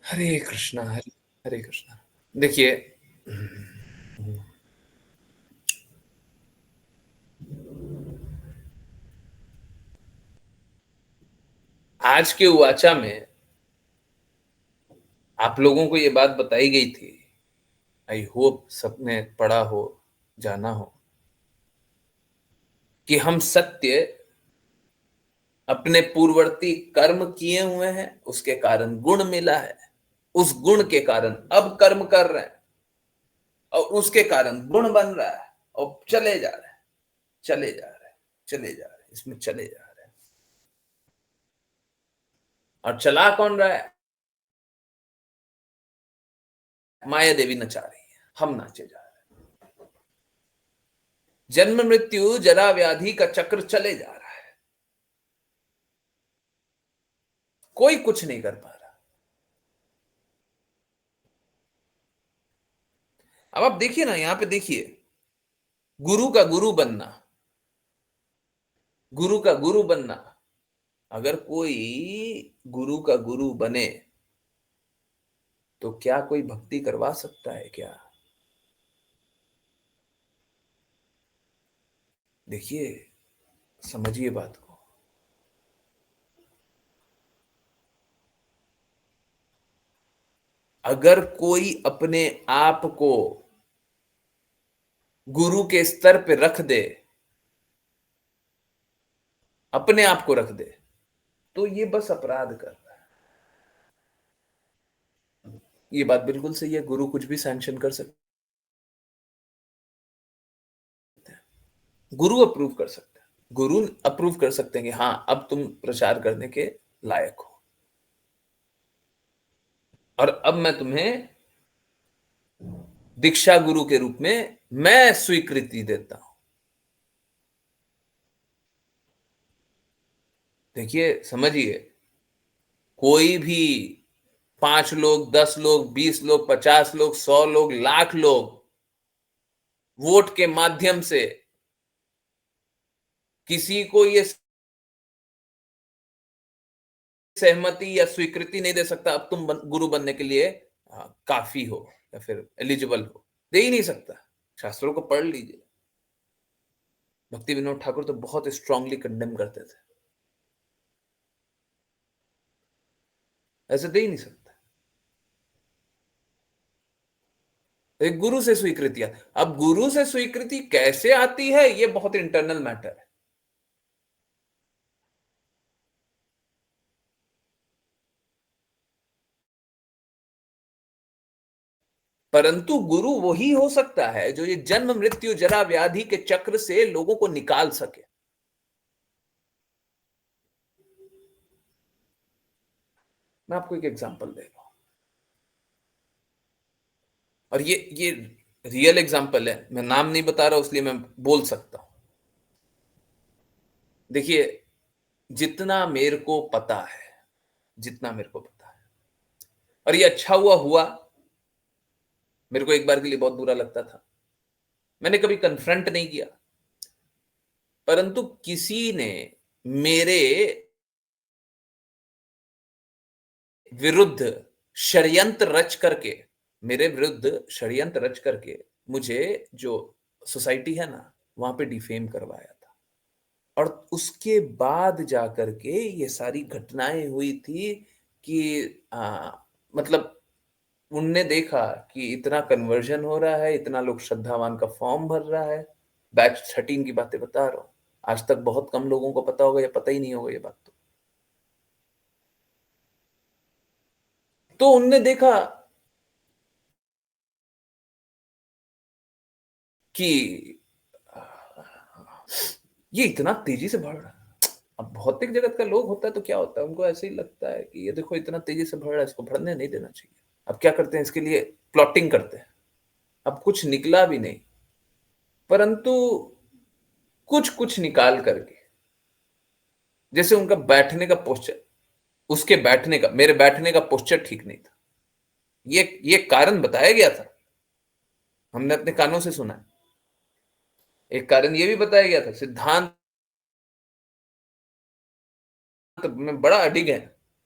हरे कृष्णा, हरे कृष्णा। देखिए, आज के उवाचा में आप लोगों को ये बात बताई गई थी, आई होप सबने पढ़ा हो, जाना हो, कि हम सत्य अपने पूर्ववर्ती कर्म किए हुए हैं, उसके कारण गुण मिला है, उस गुण के कारण अब कर्म कर रहे हैं और उसके कारण गुण बन रहा है और चले जा रहे हैं, चले जा रहे हैं, चले जा रहे हैं, इसमें चले जा रहे हैं। और चला कौन रहा है? माया देवी नचा रही है, हम नाचे जा रहे हैं। जन्म मृत्यु जरा व्याधि का चक्र चले जा रहा है, कोई कुछ नहीं कर पा रहा। अब आप देखिए ना, यहां पे देखिए, गुरु का गुरु बनना, गुरु का गुरु बनना, अगर कोई गुरु का गुरु बने तो क्या कोई भक्ति करवा सकता है क्या? देखिए, समझिए बात को। अगर कोई अपने आप को गुरु के स्तर पे रख दे, अपने आप को रख दे, तो ये बस अपराध कर रहा है। ये बात बिल्कुल सही है, गुरु कुछ भी सैंक्शन कर सकते हैं, गुरु अप्रूव कर सकते हैं, गुरु अप्रूव कर सकते हैं कि हाँ अब तुम प्रचार करने के लायक हो और अब मैं तुम्हें दीक्षा गुरु के रूप में मैं स्वीकृति देता हूं। देखिए, समझिए, कोई भी 5 लोग, 10 लोग, 20 लोग, 50 लोग, 100 लोग, लाख लोग वोट के माध्यम से किसी को ये सहमति या स्वीकृति नहीं दे सकता अब तुम गुरु बनने के लिए काफी हो या फिर एलिजिबल हो, दे ही नहीं सकता। शास्त्रों को पढ़ लीजिए, भक्ति विनोद ठाकुर तो बहुत स्ट्रांगली कंडेम करते थे, ऐसे दे ही नहीं सकता। एक गुरु से स्वीकृति, अब गुरु से स्वीकृति कैसे आती है ये बहुत इंटरनल मैटर है। परंतु गुरु वही हो सकता है जो ये जन्म मृत्यु जरा व्याधि के चक्र से लोगों को निकाल सके। मैं आपको एक एग्जांपल दे रहा हूं, और ये रियल एग्जांपल है, मैं नाम नहीं बता रहा इसलिए मैं बोल सकता हूं। देखिए, जितना मेरे को पता है, जितना मेरे को पता है, और ये अच्छा हुआ, मेरे को एक बार के लिए बहुत बुरा लगता था, मैंने कभी कन्फ्रंट नहीं किया, परंतु किसी ने मेरे विरुद्ध षड्यंत्र रच करके, मेरे विरुद्ध षड्यंत्र रच करके मुझे जो सोसाइटी है ना वहां पे डिफेम करवाया था, और उसके बाद जाकर के ये सारी घटनाएं हुई थी कि मतलब उनने देखा कि इतना कन्वर्जन हो रहा है, इतना लोग श्रद्धावान का फॉर्म भर रहा है। बैच 13 की बातें बता रहा हूं, आज तक बहुत कम लोगों को पता होगा या पता ही नहीं होगा ये बात। तो उनने देखा कि ये इतना तेजी से बढ़ रहा है। अब भौतिक जगत का लोग होता है तो क्या होता है, उनको ऐसे ही लगता है कि ये देखो इतना तेजी से बढ़ रहा है, इसको बढ़ने नहीं देना चाहिए। अब क्या करते हैं, इसके लिए प्लॉटिंग करते हैं। अब कुछ निकला भी नहीं, परंतु कुछ कुछ निकाल करके, जैसे उनका बैठने का पोस्चर, उसके बैठने का, मेरे बैठने का पोस्चर ठीक नहीं था, ये कारण बताया गया था, हमने अपने कानों से सुना है। एक कारण ये भी बताया गया था, सिद्धांत में बड़ा अडिग है,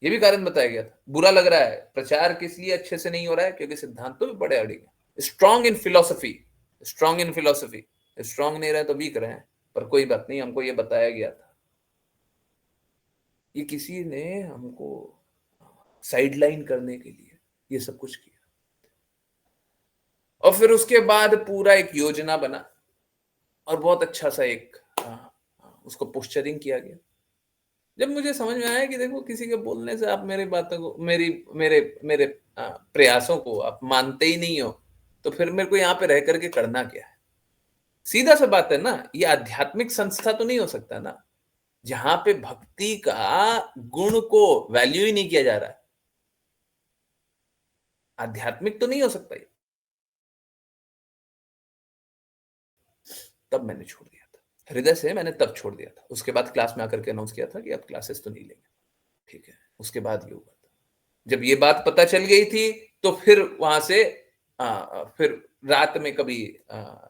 ये भी कारण बताया गया था। बुरा लग रहा है, प्रचार किस लिए अच्छे से नहीं हो रहा है, क्योंकि सिद्धांतों में बड़े अडिग है। Strong in philosophy, strong in philosophy, strong नहीं रहे तो वीक रहे, पर कोई बात नहीं, हमको ये बताया गया था। ये किसी ने हमको साइडलाइन करने के लिए ये सब कुछ किया। और फिर उसके बाद पूरा एक योजना बना और बहुत अच्छा सा एक उसको पोस्चरिंग किया गया। जब मुझे समझ में आया कि देखो किसी के बोलने से आप मेरी बातों को मेरी मेरे मेरे प्रयासों को आप मानते ही नहीं हो, तो फिर मेरे को यहाँ पे रह करके करना क्या है। सीधा सा बात है ना, ये आध्यात्मिक संस्था तो नहीं हो सकता ना जहां पे भक्ति का गुण को वैल्यू ही नहीं किया जा रहा है। आध्यात्मिक तो नहीं हो सकता ये। तब मैंने छोड़ दिया था, हृदय से मैंने तब छोड़ दिया था। उसके बाद क्लास में आकर के अनाउंस किया था कि अब क्लासेस तो नहीं लेंगे, ठीक है। उसके बाद ये हुआ था, जब ये बात पता चल गई थी तो फिर वहां से फिर रात में कभी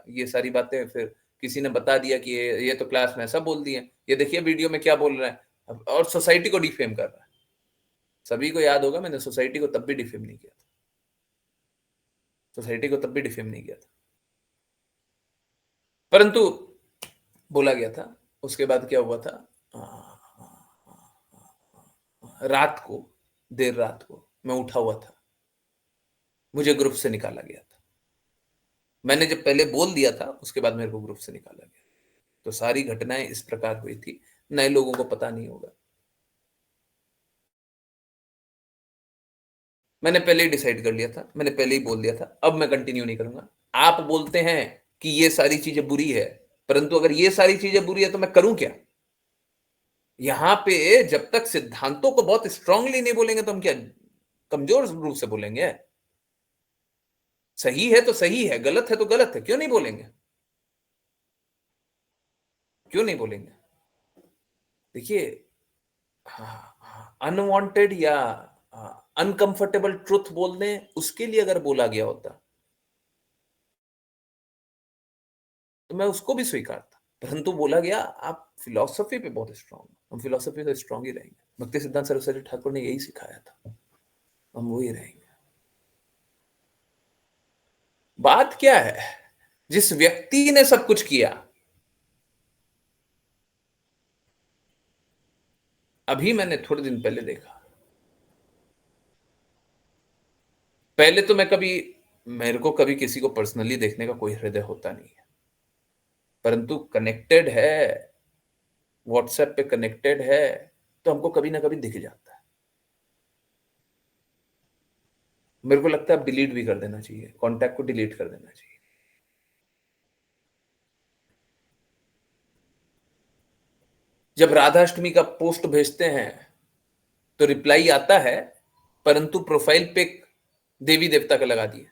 ये सारी बातें फिर किसी ने बता दिया कि ये तो क्लास में ऐसा बोल दिए, ये देखिए वीडियो में क्या बोल रहा है, और सोसाइटी को डिफेम कर रहा है। सभी को याद होगा मैंने सोसाइटी को तब भी डिफेम नहीं किया था, सोसाइटी को तब भी डिफेम नहीं किया था, परंतु बोला गया था। उसके बाद क्या हुआ था, रात को, देर रात को मैं उठा हुआ था, मुझे ग्रुप से निकाला गया था। मैंने जब पहले बोल दिया था उसके बाद मेरे को ग्रुप से निकाला गया। तो सारी घटनाएं इस प्रकार हुई थी, नए लोगों को पता नहीं होगा। मैंने पहले ही डिसाइड कर लिया था, मैंने पहले ही बोल दिया था, अब मैं कंटिन्यू नहीं करूंगा। आप बोलते हैं कि ये सारी चीजें बुरी है, परंतु अगर ये सारी चीजें बुरी है तो मैं करूं क्या। यहां पे जब तक सिद्धांतों को बहुत स्ट्रांगली नहीं बोलेंगे तो हम क्या कमजोर रूप से बोलेंगे। सही है तो सही है, गलत है तो गलत है, क्यों नहीं बोलेंगे, क्यों नहीं बोलेंगे। देखिए, अनवांटेड या अनकंफर्टेबल ट्रुथ बोलने उसके लिए अगर बोला गया होता तो मैं उसको भी स्वीकारता, परंतु बोला गया आप फिलॉसफी पे बहुत स्ट्रांग, हम फिलॉसफी से स्ट्रांग ही रहेंगे। भक्ति सिद्धांत सरस्वती ठाकुर ने यही सिखाया था, हम वही रहेंगे। बात क्या है, जिस व्यक्ति ने सब कुछ किया, अभी मैंने थोड़े दिन पहले देखा, पहले तो मेरे को कभी किसी को पर्सनली देखने का कोई हृदय होता नहीं है, परंतु कनेक्टेड है, व्हाट्सएप पे कनेक्टेड है, तो हमको कभी ना कभी दिख जाता है। मेरे को लगता है अब डिलीट भी कर देना चाहिए, कॉन्टैक्ट को डिलीट कर देना चाहिए। जब राधाष्टमी का पोस्ट भेजते हैं तो रिप्लाई आता है, परंतु प्रोफाइल पे देवी देवता का लगा दिया।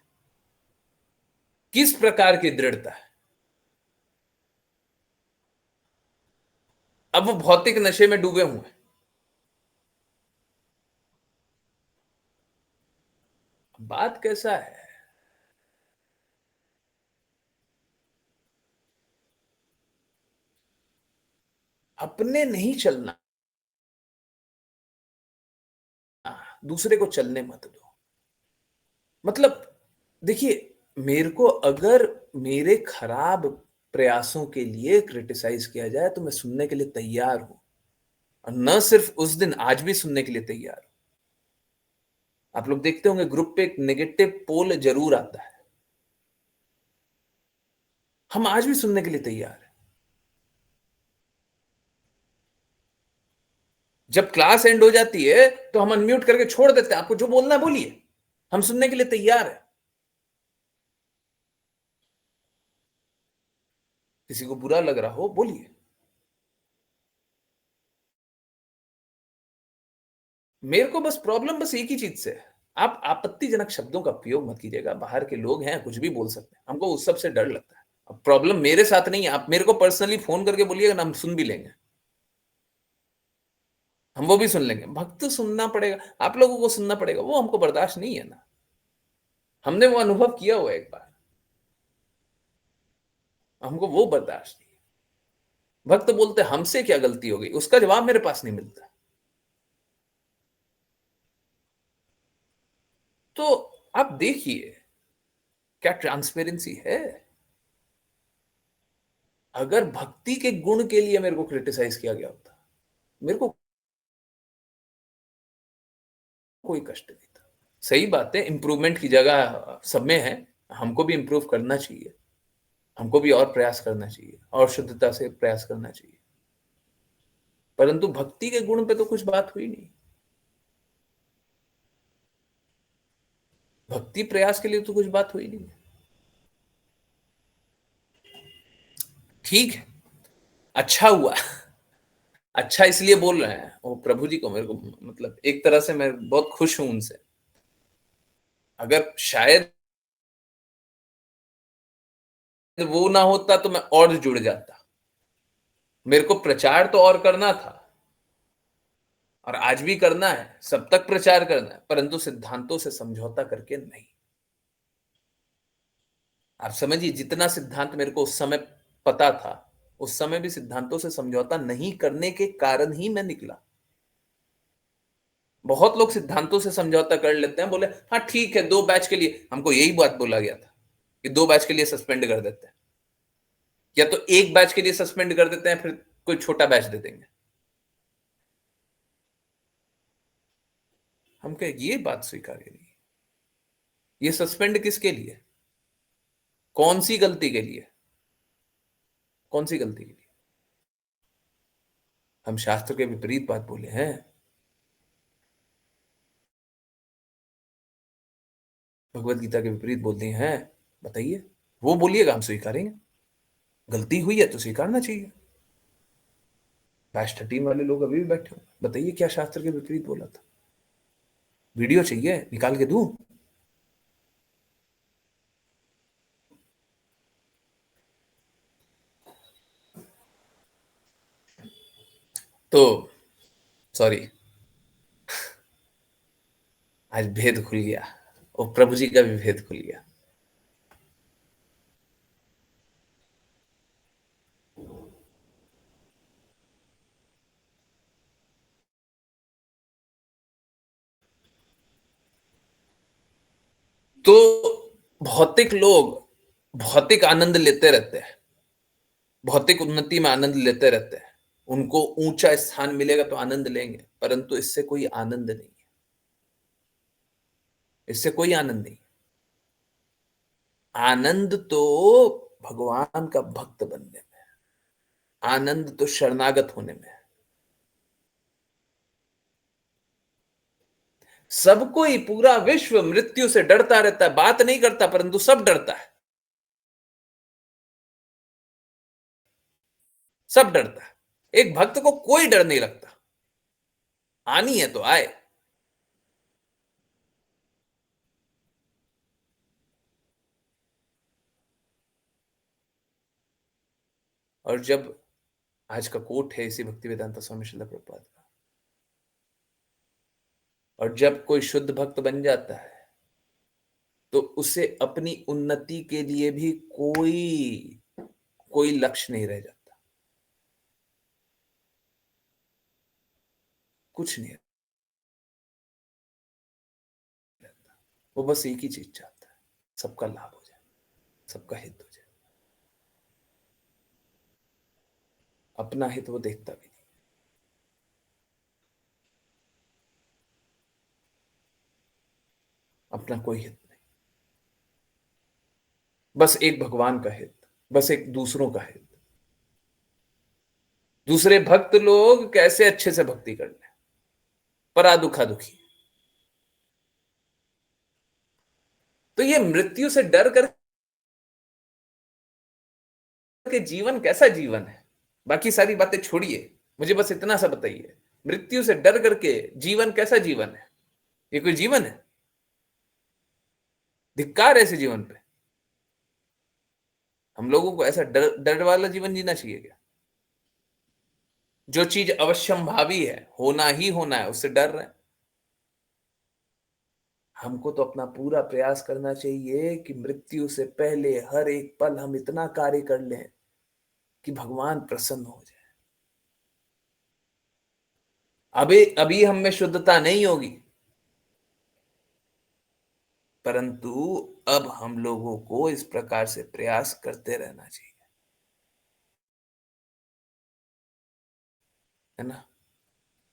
किस प्रकार की दृढ़ता है। अब वो भौतिक नशे में डूबे हुए हैं। बात कैसा है, अपने नहीं चलना, दूसरे को चलने मत दो। मतलब देखिए, मेरे को अगर मेरे खराब प्रयासों के लिए क्रिटिसाइज किया जाए तो मैं सुनने के लिए तैयार हूं, और न सिर्फ उस दिन, आज भी सुनने के लिए तैयार हूं। आप लोग देखते होंगे ग्रुप पे एक नेगेटिव पोल जरूर आता है, हम आज भी सुनने के लिए तैयार हैं। जब क्लास एंड हो जाती है तो हम अनम्यूट करके छोड़ देते हैं, आपको जो बोलना है बोलिए, हम सुनने के लिए तैयार हैं। किसी को बुरा लग रहा हो बोलिए। मेरे को बस प्रॉब्लम बस एक ही चीज से है, आप आपत्तिजनक शब्दों का उपयोग मत कीजिएगा। बाहर के लोग हैं, कुछ भी बोल सकते हैं, हमको उस सब से डर लगता है। अब प्रॉब्लम मेरे साथ नहीं है, आप मेरे को पर्सनली फोन करके बोलिएगा ना, हम सुन भी लेंगे, हम वो भी सुन लेंगे। भक्त सुनना पड़ेगा, आप लोगों को सुनना पड़ेगा, वो हमको बर्दाश्त नहीं है ना। हमने वो अनुभव किया हुआ एक बार, हमको वो बर्दाश्त नहीं। भक्त बोलते हमसे क्या गलती हो गई, उसका जवाब मेरे पास नहीं मिलता। तो आप देखिए क्या ट्रांसपेरेंसी है। अगर भक्ति के गुण के लिए मेरे को क्रिटिसाइज किया गया होता, मेरे को कोई कष्ट नहीं था। सही बात है, इंप्रूवमेंट की जगह सब में है, हमको भी इंप्रूव करना चाहिए, हमको भी और प्रयास करना चाहिए और शुद्धता से प्रयास करना चाहिए, परंतु भक्ति के गुण पे तो कुछ बात हुई नहीं। भक्ति प्रयास के लिए तो कुछ बात हुई नहीं। ठीक है, अच्छा हुआ। अच्छा इसलिए बोल रहे हैं वो प्रभु जी को, मेरे को मतलब एक तरह से मैं बहुत खुश हूं उनसे। अगर शायद वो ना होता तो मैं और जुड़ जाता। मेरे को प्रचार तो और करना था और आज भी करना है, सब तक प्रचार करना है, परंतु सिद्धांतों से समझौता करके नहीं। आप समझिए, जितना सिद्धांत मेरे को उस समय पता था, उस समय भी सिद्धांतों से समझौता नहीं करने के कारण ही मैं निकला। बहुत लोग सिद्धांतों से समझौता कर लेते हैं, बोले हाँ ठीक है 2 बैच के लिए, हमको यही बात बोला गया था कि 2 बैच के लिए सस्पेंड कर देते हैं, या तो 1 बैच के लिए सस्पेंड कर देते हैं, फिर कोई छोटा बैच दे देंगे। हम कहे ये बात स्वीकार्य नहीं। ये सस्पेंड किसके लिए, कौन सी गलती के लिए, कौन सी गलती के लिए? हम शास्त्र के विपरीत बात बोले हैं, भगवत गीता के विपरीत बोलते हैं, बताइए। वो बोलिएगा हम स्वीकारेंगे, गलती हुई है तो स्वीकारना चाहिए। बैच 13 वाले लोग अभी भी बैठे हो, बताइए क्या शास्त्र के विपरीत बोला था? वीडियो चाहिए निकाल के दूं? तो सॉरी, आज भेद खुल गया, और प्रभु जी का भी भेद खुल गया। तो भौतिक लोग भौतिक आनंद लेते रहते हैं, भौतिक उन्नति में आनंद लेते रहते हैं, उनको ऊंचा स्थान मिलेगा तो आनंद लेंगे, परंतु इससे कोई आनंद नहीं है, इससे कोई आनंद नहीं। आनंद तो भगवान का भक्त बनने में है, आनंद तो शरणागत होने में है। सब कोई, पूरा विश्व मृत्यु से डरता रहता है, बात नहीं करता परंतु सब डरता है, सब डरता है। एक भक्त को कोई डर नहीं लगता, आनी है तो आए। और जब आज का कोट है इसी भक्ति वेदांता स्वामी श्रील प्रभुपाद का, और जब कोई शुद्ध भक्त बन जाता है तो उसे अपनी उन्नति के लिए भी कोई कोई लक्ष्य नहीं रह जाता, कुछ नहीं रहता। वो बस एक ही चीज चाहता है, सबका लाभ हो जाए, सबका हित हो जाए, अपना हित वो देखता भी नहीं। अपना कोई हित नहीं, बस एक भगवान का हित, बस एक दूसरों का हित, दूसरे भक्त लोग कैसे अच्छे से भक्ति कर लें, परा दुखा दुखी। तो ये मृत्यु से डर कर के जीवन कैसा जीवन है? बाकी सारी बातें छोड़िए, मुझे बस इतना सा बताइए, मृत्यु से डर करके जीवन कैसा जीवन है? ये कोई जीवन है? धिक्कार ऐसे जीवन पे। हम लोगों को ऐसा डर डर वाला जीवन जीना चाहिए क्या? जो चीज अवश्यंभावी है, होना ही होना है, उससे डर रहे हैं। हमको तो अपना पूरा प्रयास करना चाहिए कि मृत्यु से पहले हर एक पल हम इतना कार्य कर लें कि भगवान प्रसन्न हो जाए। अभी अभी हम में शुद्धता नहीं होगी, परंतु अब हम लोगों को इस प्रकार से प्रयास करते रहना चाहिए, है ना?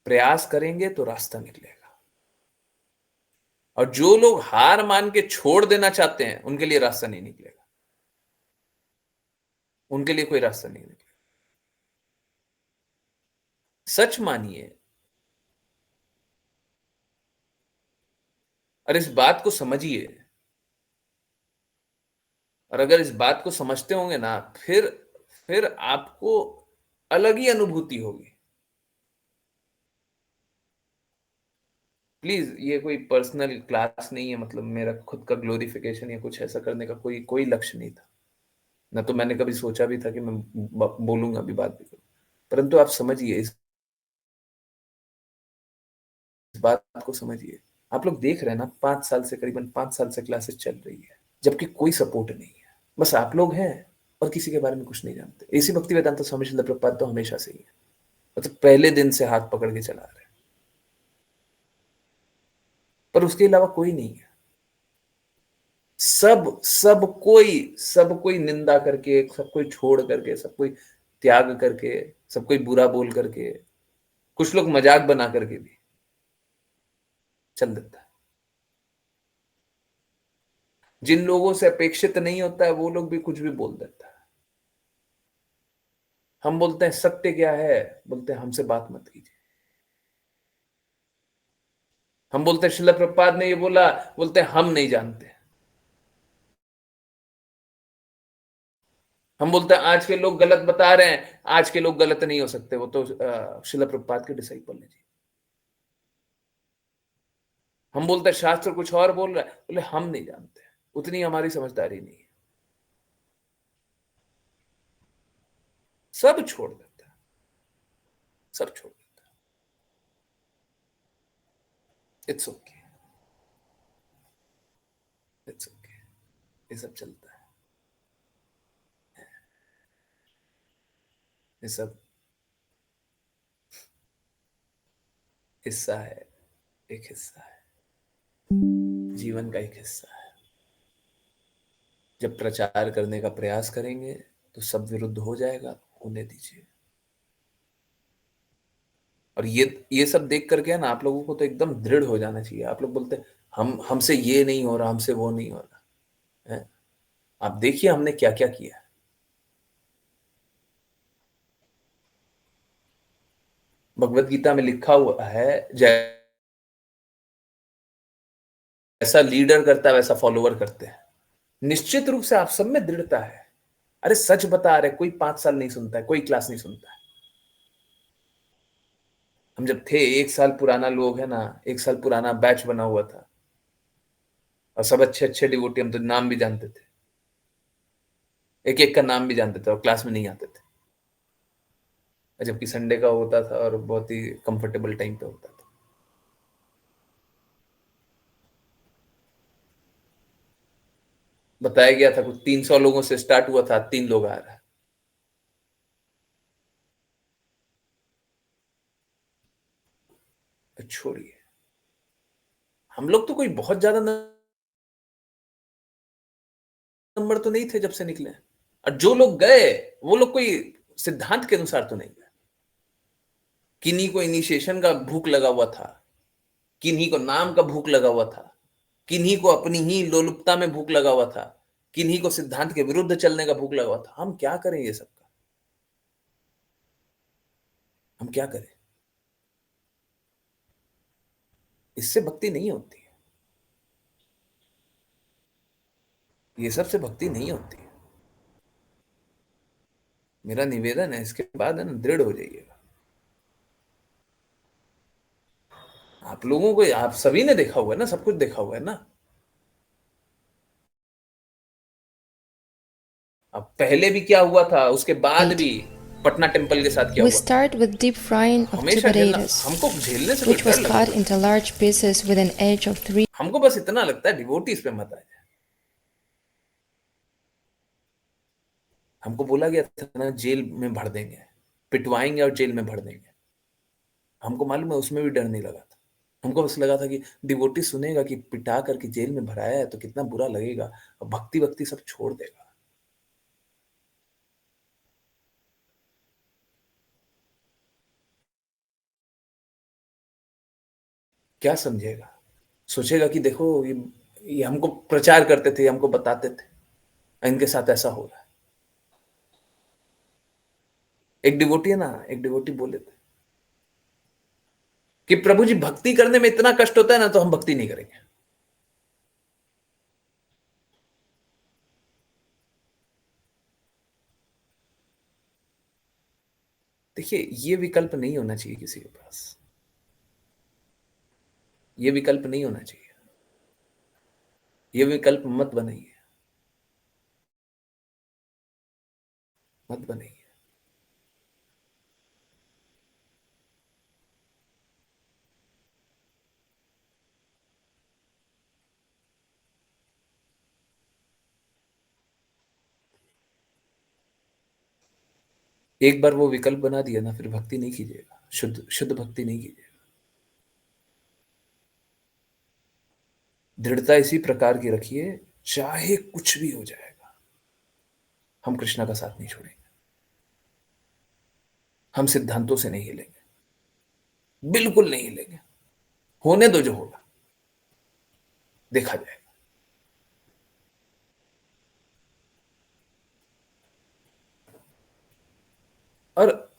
प्रयास करेंगे तो रास्ता निकलेगा। और जो लोग हार मान के छोड़ देना चाहते हैं उनके लिए रास्ता नहीं निकलेगा, उनके लिए कोई रास्ता नहीं निकलेगा। सच मानिए और इस बात को समझिए, और अगर इस बात को समझते होंगे ना, फिर आपको अलग ही अनुभूति होगी। प्लीज, ये कोई पर्सनल क्लास नहीं है, मतलब मेरा खुद का ग्लोरिफिकेशन या कुछ ऐसा करने का कोई कोई लक्ष्य नहीं था, ना तो मैंने कभी सोचा भी था कि मैं बोलूंगा भी, बात भी करूं। परंतु आप समझिए, इस बात को समझिए। आप लोग देख रहे हैं ना, 5 साल से, करीबन 5 साल से क्लासेस चल रही है, जबकि कोई सपोर्ट नहीं है, बस आप लोग हैं और किसी के बारे में कुछ नहीं जानते। इसी भक्ति वेदांत स्वामी शिला प्रभुपाद तो हमेशा से ही है, मतलब पहले दिन से हाथ पकड़ के चला रहे हैं, पर उसके अलावा कोई नहीं है। सब कोई निंदा करके, सब कोई छोड़ करके, सब कोई त्याग करके, सब कोई बुरा बोल करके, कुछ लोग मजाक बना करके भी चल देता है। जिन लोगों से अपेक्षित नहीं होता है वो लोग भी कुछ भी बोल देता है। हम बोलते हैं सत्य क्या है, बोलते हैं हमसे बात मत कीजिए। हम बोलते हैं शिला प्रभुपाद ने ये बोला, बोलते हैं हम नहीं जानते। हम बोलते हैं आज के लोग गलत बता रहे हैं, आज के लोग गलत नहीं हो सकते, वो तो शिला प्रभुपाद के डिसाइपल है जी। हम बोलते हैं शास्त्र कुछ और बोल रहा है, बोले हम नहीं जानते, उतनी हमारी समझदारी नहीं है। सब छोड़ देता है, सब छोड़ देता है। इट्स ओके, इट्स ओके, ये सब चलता है, ये सब हिस्सा है, एक हिस्सा है, जीवन का एक हिस्सा है। जब प्रचार करने का प्रयास करेंगे तो सब विरुद्ध हो जाएगा, होने दीजिए। और ये सब देख करके ना, आप लोगों को तो एकदम दृढ़ हो जाना चाहिए। आप लोग बोलते हैं हमसे ये नहीं हो रहा, हमसे वो नहीं हो रहा है। आप देखिए हमने क्या क्या किया। भगवत गीता में लिखा हुआ है, जैसा लीडर करता है वैसा फॉलोवर करते हैं। निश्चित रूप से आप सब में दृढ़ता है। अरे सच बता रहे, कोई 5 साल नहीं सुनता है, कोई क्लास नहीं सुनता है। हम जब थे, 1 साल पुराना लोग है ना, 1 साल पुराना बैच बना हुआ था, और सब अच्छे अच्छे डिवोटी, हम तो नाम भी जानते थे, एक एक का नाम भी जानते थे, और क्लास में नहीं आते थे, जबकि संडे का होता था और बहुत ही कंफर्टेबल टाइम पे होता था। बताया गया था कुछ 300 लोगों से स्टार्ट हुआ था, 3 लोग आ रहा है। छोड़िए, हम लोग तो कोई बहुत ज्यादा नंबर तो नहीं थे जब से निकले, और जो लोग गए वो लोग कोई सिद्धांत के अनुसार तो नहीं गए। किन्हीं को इनिशिएशन का भूख लगा हुआ था, किन्हीं को नाम का भूख लगा हुआ था, किन्हीं को अपनी ही लोलुपता में भूख लगा हुआ था, किन्हीं को सिद्धांत के विरुद्ध चलने का भूख लगा हुआ था। हम क्या करें ये सबका, हम क्या करें? इससे भक्ति नहीं होती है, ये सबसे भक्ति नहीं होती है। मेरा निवेदन है, इसके बाद है ना, दृढ़ हो जाइएगा। आप लोगों को, आप सभी ने देखा हुआ है ना, सब कुछ देखा हुआ है ना। अब पहले भी क्या हुआ था, उसके बाद भी पटना टेम्पल के साथ क्या We हुआ। start with deep frying of हमेशा झेलना, tuberatus, हमको झेलने से कोई which डर was लगता cut है। into large pieces with an edge of 3 हमको बस इतना लगता है डिवोटीज पे मत आ जाए। हमको बोला गया था ना, जेल में भर देंगे, पिटवाएंगे और जेल में भर देंगे। हमको मालूम है, उसमें भी डर नहीं लगा था। हमको बस लगा था कि डिवोटी सुनेगा कि पिटा करके जेल में भराया है तो कितना बुरा लगेगा, और भक्ति भक्ति सब छोड़ देगा। क्या समझेगा? सोचेगा कि देखो ये हमको प्रचार करते थे, हमको बताते थे, इनके साथ ऐसा हो रहा है। एक डिवोटी है ना, एक डिवोटी बोले थे कि प्रभु जी भक्ति करने में इतना कष्ट होता है ना, तो हम भक्ति नहीं करेंगे। देखिए, ये विकल्प नहीं होना चाहिए किसी के पास, ये विकल्प नहीं होना चाहिए, ये विकल्प मत बनाइए, मत बनाइए। एक बार वो विकल्प बना दिया ना, फिर भक्ति नहीं कीजिएगा, शुद्ध शुद्ध भक्ति नहीं कीजिएगा। दृढ़ता इसी प्रकार की रखिए, चाहे कुछ भी हो जाएगा, हम कृष्णा का साथ नहीं छोड़ेंगे, हम सिद्धांतों से नहीं हिलेंगे, बिल्कुल नहीं हिलेंगे। होने दो, जो होगा देखा जाएगा। और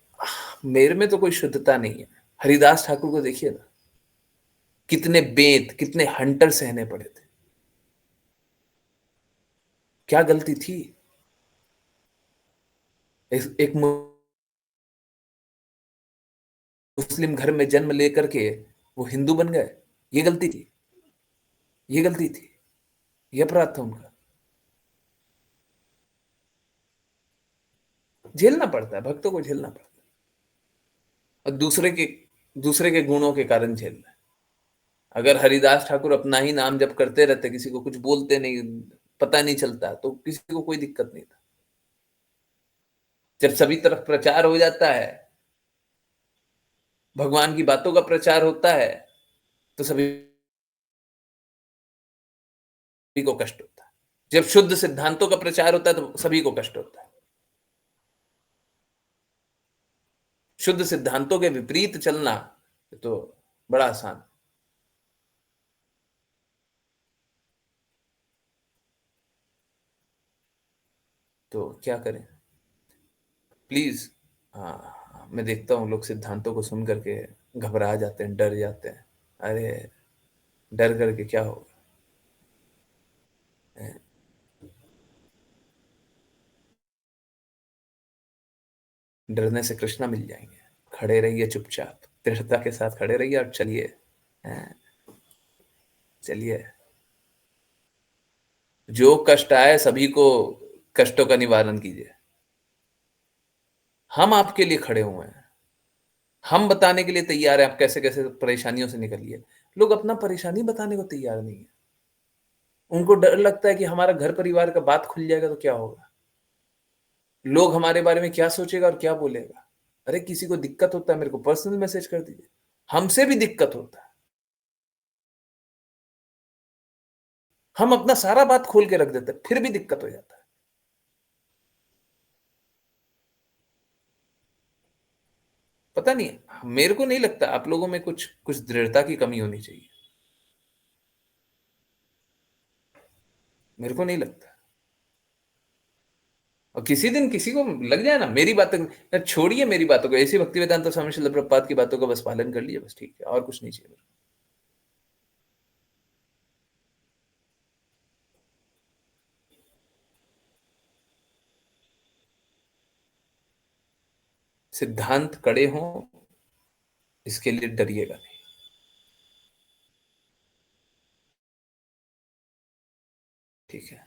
मेरे में तो कोई शुद्धता नहीं है। हरिदास ठाकुर को देखिए ना, कितने बेत, कितने हंटर सहने पड़े थे, क्या गलती थी? एक मुस्लिम घर में जन्म लेकर के वो हिंदू बन गए, ये गलती थी, ये गलती थी, ये अपराध था उनका। झेलना पड़ता है, भक्तों को झेलना पड़ता है, और दूसरे के गुणों के कारण झेलना है। अगर हरिदास ठाकुर अपना ही नाम जप करते रहते, किसी को कुछ बोलते नहीं, पता नहीं चलता, तो किसी को कोई दिक्कत नहीं था। जब सभी तरफ प्रचार हो जाता है, भगवान की बातों का प्रचार होता है, तो सभी को कष्ट होता है। जब शुद्ध सिद्धांतों का प्रचार होता है, तो सभी को कष्ट होता है। शुद्ध सिद्धांतों के विपरीत चलना तो बड़ा आसान। तो क्या करें? प्लीज, हाँ, मैं देखता हूँ लोग सिद्धांतों को सुन करके घबरा जाते हैं, डर जाते हैं। अरे डर करके क्या होगा? डरने से कृष्णा मिल जाएंगे। खड़े रहिए चुपचाप, दृढ़ता के साथ खड़े रहिए और चलिए, चलिए। जो कष्ट आए, सभी को कष्टों का निवारण कीजिए। हम आपके लिए खड़े हुए हैं, हम बताने के लिए तैयार हैं, आप कैसे कैसे परेशानियों से निकलिए। लोग अपना परेशानी बताने को तैयार नहीं है। उनको डर लगता है कि हमारा घर परिवार का बात खुल जाएगा तो क्या होगा, लोग हमारे बारे में क्या सोचेगा और क्या बोलेगा। अरे किसी को दिक्कत होता है, मेरे को पर्सनल मैसेज कर दीजिए। हमसे भी दिक्कत होता है, हम अपना सारा बात खोल के रख देते हैं, फिर भी दिक्कत हो जाता है। पता नहीं, मेरे को नहीं लगता, आप लोगों में कुछ कुछ दृढ़ता की कमी होनी चाहिए, मेरे को नहीं लगता। और किसी दिन किसी को लग जाए ना, मेरी बातें छोड़िए, मेरी बातों को, ऐसी भक्ति वेदांत स्वामी श्रील प्रभुपाद की बातों का बस पालन कर लीजिए, बस ठीक है, और कुछ नहीं चाहिए। सिद्धांत कड़े हों, इसके लिए डरिएगा नहीं। ठीक है,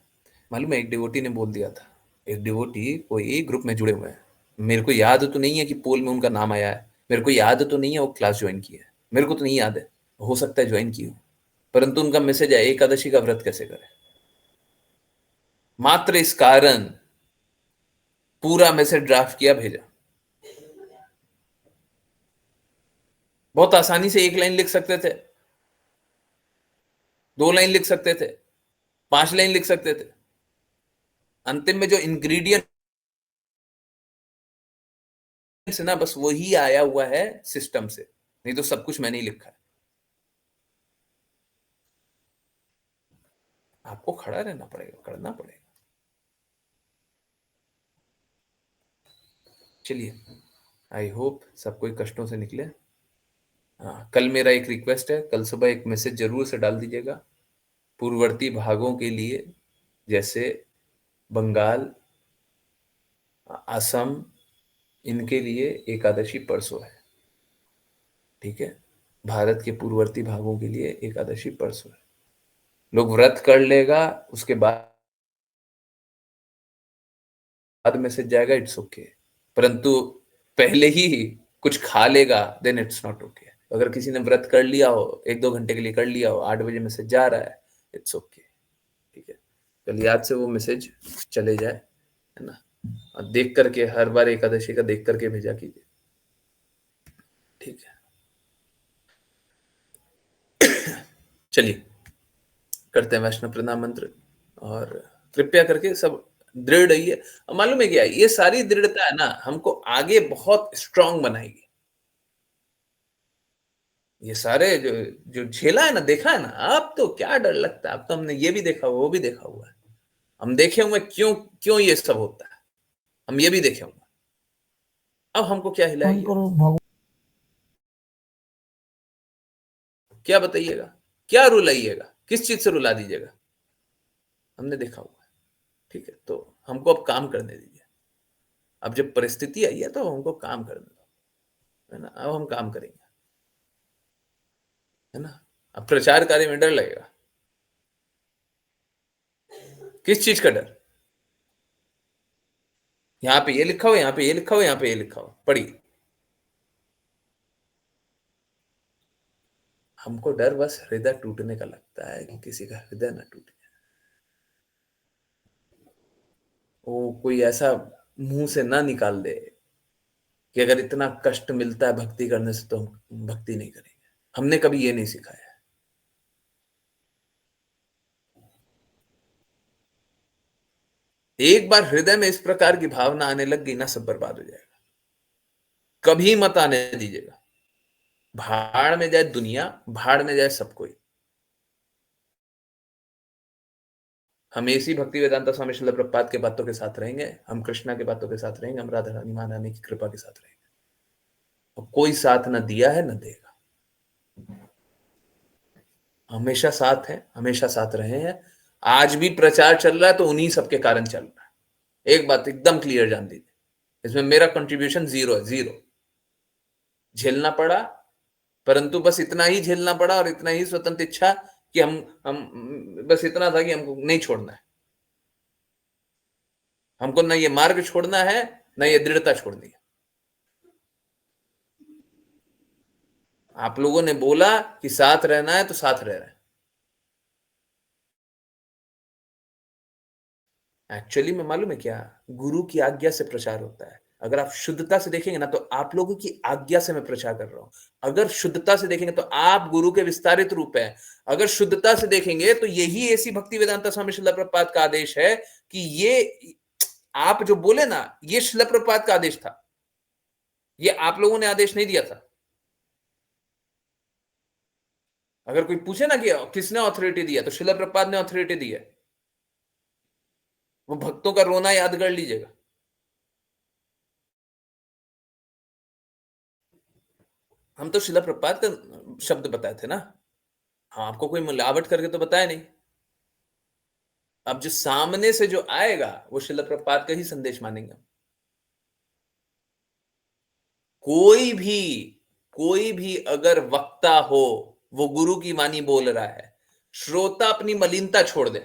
मालूम है, एक डिवोटी ने बोल दिया था, एक डिवोटी कोई एक ग्रुप में जुड़े हुए हैं, मेरे को याद तो नहीं है कि पोल में उनका नाम आया है, मेरे को याद तो नहीं है वो क्लास ज्वाइन की है, मेरे को तो नहीं याद है, हो सकता है ज्वाइन की हो, परंतु उनका मैसेज है, एकादशी का व्रत कैसे करें। मात्र इस कारण पूरा मैसेज ड्राफ्ट किया, भेजा। बहुत आसानी से 1 लाइन लिख सकते थे, 2 लाइन लिख सकते थे, 5 लाइन लिख सकते थे। अंतिम में जो इंग्रेडिएंट ना, बस वही आया हुआ है सिस्टम से, नहीं तो सब कुछ मैंने ही लिखा है। आपको खड़ा रहना पड़ेगा, करना पड़ेगा। चलिए, आई होप सब कोई कष्टों से निकले। हाँ, कल मेरा एक रिक्वेस्ट है, कल सुबह एक मैसेज जरूर से डाल दीजिएगा पूर्ववर्ती भागों के लिए, जैसे बंगाल, असम, इनके लिए एकादशी परसों है। ठीक है, भारत के पूर्ववर्ती भागों के लिए एकादशी परसों है। लोग व्रत कर लेगा, उसके बाद मैसेज जाएगा, इट्स ओके। परंतु पहले ही कुछ खा लेगा, देन इट्स नॉट ओके। अगर किसी ने व्रत कर लिया हो, 1-2 घंटे के लिए कर लिया हो, 8 बजे मैसेज जा रहा है, इट्स ओके। ठीक है, कल याद से वो मैसेज चले जाए, है ना। और देख करके हर बार एकादशी का देख करके भेजा कीजिए। ठीक है, चलिए करते हैं वैष्णव प्रणाम मंत्र, और कृपया करके सब दृढ़ रहिए। मालूम है क्या, ये सारी दृढ़ता है ना, हमको आगे बहुत स्ट्रांग बनाएगी। ये सारे जो जो झेला है ना, देखा है ना, अब तो क्या डर लगता है। अब तो हमने ये भी देखा हुआ, वो भी देखा हुआ है। हम देखे हुए क्यों क्यों ये सब होता है, हम ये भी देखे हुए। अब हमको क्या हिलाइए, क्या बताइएगा, क्या रुलाइएगा, किस चीज से रुला दीजिएगा, हमने देखा हुआ है। ठीक है, तो हमको अब काम करने दीजिए। अब जब परिस्थिति आई है तो हमको काम करने दो, है ना। अब हम काम करेंगे, है ना। अब प्रचार कार्य में डर लगेगा, किस चीज का डर। यहाँ पे ये लिखा हो, यहाँ पे ये लिखा हो, यहाँ पे ये लिखा हो, पढ़िए। हमको डर बस हृदय टूटने का लगता है, कि किसी का हृदय ना टूटे। वो कोई ऐसा मुंह से ना निकाल दे कि अगर इतना कष्ट मिलता है भक्ति करने से तो हम भक्ति नहीं करेंगे। हमने कभी ये नहीं सिखाया है। एक बार हृदय में इस प्रकार की भावना आने लग गई ना, सब बर्बाद हो जाएगा। कभी मत आने दीजिएगा। भाड़ में जाए दुनिया, भाड़ में जाए सब कोई। हम ऐसी भक्ति वेदांता स्वामी श्रील प्रभुपाद के बातों के साथ रहेंगे, हम कृष्णा के बातों के साथ रहेंगे, हम राधा रानी महारानी की कृपा के साथ रहेंगे। और कोई साथ न दिया है न देगा, हमेशा साथ है, हमेशा साथ रहे हैं। आज भी प्रचार चल रहा है तो उन्हीं सबके कारण चल रहा है। एक बात एकदम क्लियर जान दीजिए, इसमें मेरा कंट्रीब्यूशन जीरो है, जीरो। झेलना पड़ा, परंतु बस इतना ही झेलना पड़ा, और इतना ही स्वतंत्र इच्छा कि हम बस इतना था कि हमको नहीं छोड़ना है। हमको ना ये मार्ग छोड़ना है, ना ये दृढ़ता छोड़नी है। आप लोगों ने बोला कि साथ रहना है तो साथ रह रहे हैं। एक्चुअली में मालूम है क्या, गुरु की आज्ञा से प्रचार होता है। अगर आप शुद्धता से देखेंगे ना, तो आप लोगों की आज्ञा से मैं प्रचार कर रहा हूं। अगर शुद्धता से देखेंगे तो आप गुरु के विस्तारित रूप है। अगर शुद्धता से देखेंगे तो यही ऐसी भक्ति वेदांता स्वामी श्रील प्रभुपाद का आदेश है कि ये आप जो बोले ना, ये श्रील प्रभुपाद का आदेश था। ये आप लोगों ने आदेश नहीं दिया था। अगर कोई पूछे ना कि किसने ऑथोरिटी दिया, तो श्रील प्रभुपाद ने ऑथोरिटी दी है। वो भक्तों का रोना याद कर लीजिएगा। हम तो श्रील प्रभुपाद का शब्द बताए थे ना। हाँ, आपको कोई मिलावट करके तो बताया नहीं। अब जो सामने से जो आएगा वो श्रील प्रभुपाद का ही संदेश मानेंगे। कोई भी अगर वक्ता हो, वो गुरु की वाणी बोल रहा है, श्रोता अपनी मलिनता छोड़ दे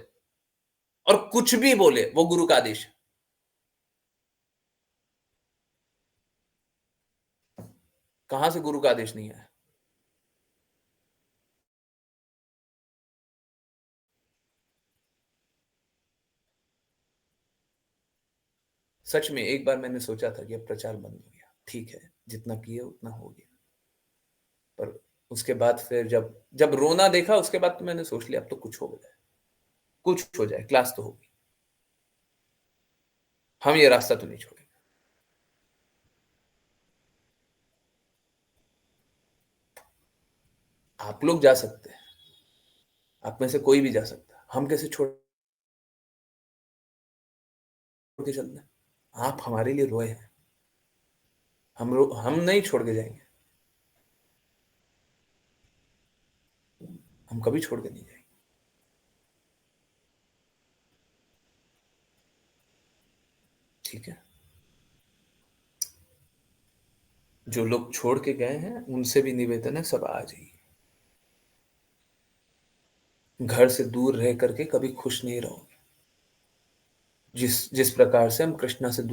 और कुछ भी बोले, वो गुरु का आदेश है। कहां से गुरु का आदेश नहीं है? सच में एक बार मैंने सोचा था कि अब प्रचार बंद हो गया, ठीक है, जितना किए उतना हो गया। पर उसके बाद फिर जब जब रोना देखा, उसके बाद तो मैंने सोच लिया अब तो कुछ हो जाए, कुछ हो जाए, क्लास तो होगी। हम ये रास्ता तो नहीं छोड़ेंगे। आप लोग जा सकते हैं, आप में से कोई भी जा सकता है, हम कैसे छोड़ के चल रहे हैं? आप हमारे लिए रोए हैं, हम नहीं छोड़ के जाएंगे, हम कभी छोड़ के नहीं जाएंगे। ठीक है, जो लोग छोड़ के गए हैं उनसे भी निवेदन है, सब आ जाइए। घर से दूर रह करके कभी खुश नहीं रहोगे, जिस प्रकार से हम कृष्णा से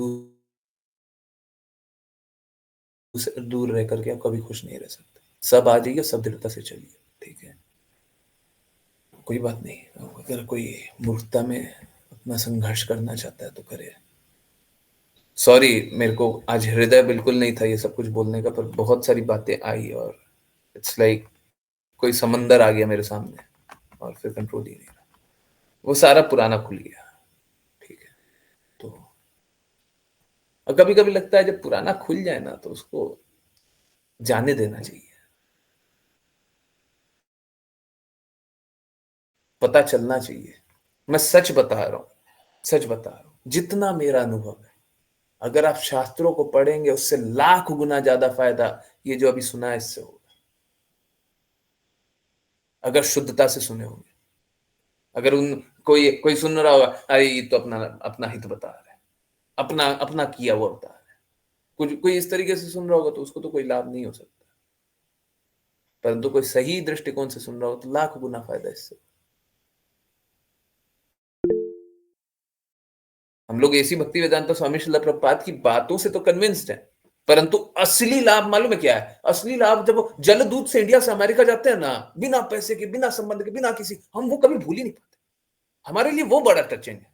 दूर रह करके आप कभी खुश नहीं रह सकते। सब आ जाइए, सब दृढ़ता से चलिए। ठीक है, कोई बात नहीं। अगर कोई मूर्खता में अपना संघर्ष करना चाहता है तो करे। सॉरी, मेरे को आज हृदय बिल्कुल नहीं था ये सब कुछ बोलने का, पर बहुत सारी बातें आई और इट्स लाइक कोई समंदर आ गया मेरे सामने और फिर कंट्रोल ही नहीं रहा, वो सारा पुराना खुल गया। ठीक है, तो कभी कभी लगता है जब पुराना खुल जाए ना तो उसको जाने देना चाहिए, पता चलना चाहिए। मैं सच बता रहा हूं, सच बता रहा हूं, जितना मेरा अनुभव है, अगर आप शास्त्रों को पढ़ेंगे उससे लाख गुना ज्यादा फायदा ये जो अभी सुना है इससे होगा, अगर शुद्धता से सुने होंगे। अगर कोई सुन रहा होगा, अरे ये तो अपना हित बता रहा है, अपना किया वो बता रहा है, कोई इस तरीके से सुन रहा होगा तो उसको तो कोई लाभ नहीं हो सकता। परंतु कोई सही दृष्टिकोण से सुन रहा हो तो लाख गुना फायदा इससे। हम लोग ऐसी भक्ति वेदांता स्वामी श्रील प्रभुपाद की बातों से तो कन्विंस्ड हैं, परंतु असली लाभ मालूम है क्या है? असली लाभ जब वो जलदूत से इंडिया से अमेरिका जाते हैं ना, बिना पैसे के, बिना संबंध के, बिना किसी, हम वो कभी भूल ही नहीं पाते। हमारे लिए वो बड़ा टचिंग है।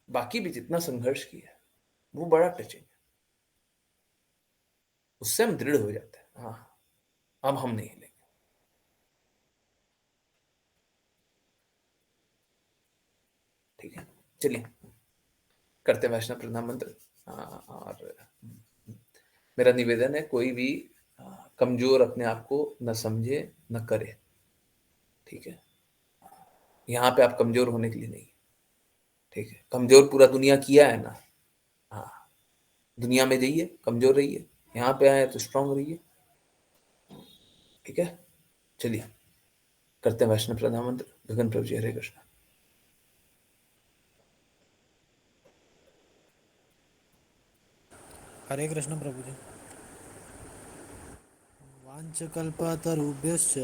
बाकी भी जितना संघर्ष किया है वो बड़ा टचिंग है, उससे हम दृढ़ हो जाते हैं। हाँ, अब हम नहीं लेंगे। ठीक है, चलिए करते हैं वैष्णव प्रणाम मंत्र। और मेरा निवेदन है, कोई भी कमजोर अपने आप को न समझे न करे। ठीक है, यहाँ पे आप कमजोर होने के लिए नहीं। ठीक है, कमजोर पूरा दुनिया किया है ना। हाँ, दुनिया में जाइए, कमजोर रहिए, यहाँ पे आए तो स्ट्रांग रहिए। ठीक है, चलिए करते हैं वैष्णव प्रणाम मंत्र। गगन प्रभु जी, हरे कृष्ण। हरे कृष्ण प्रभु जी। वाञ्छकल्पतरुभ्यश्च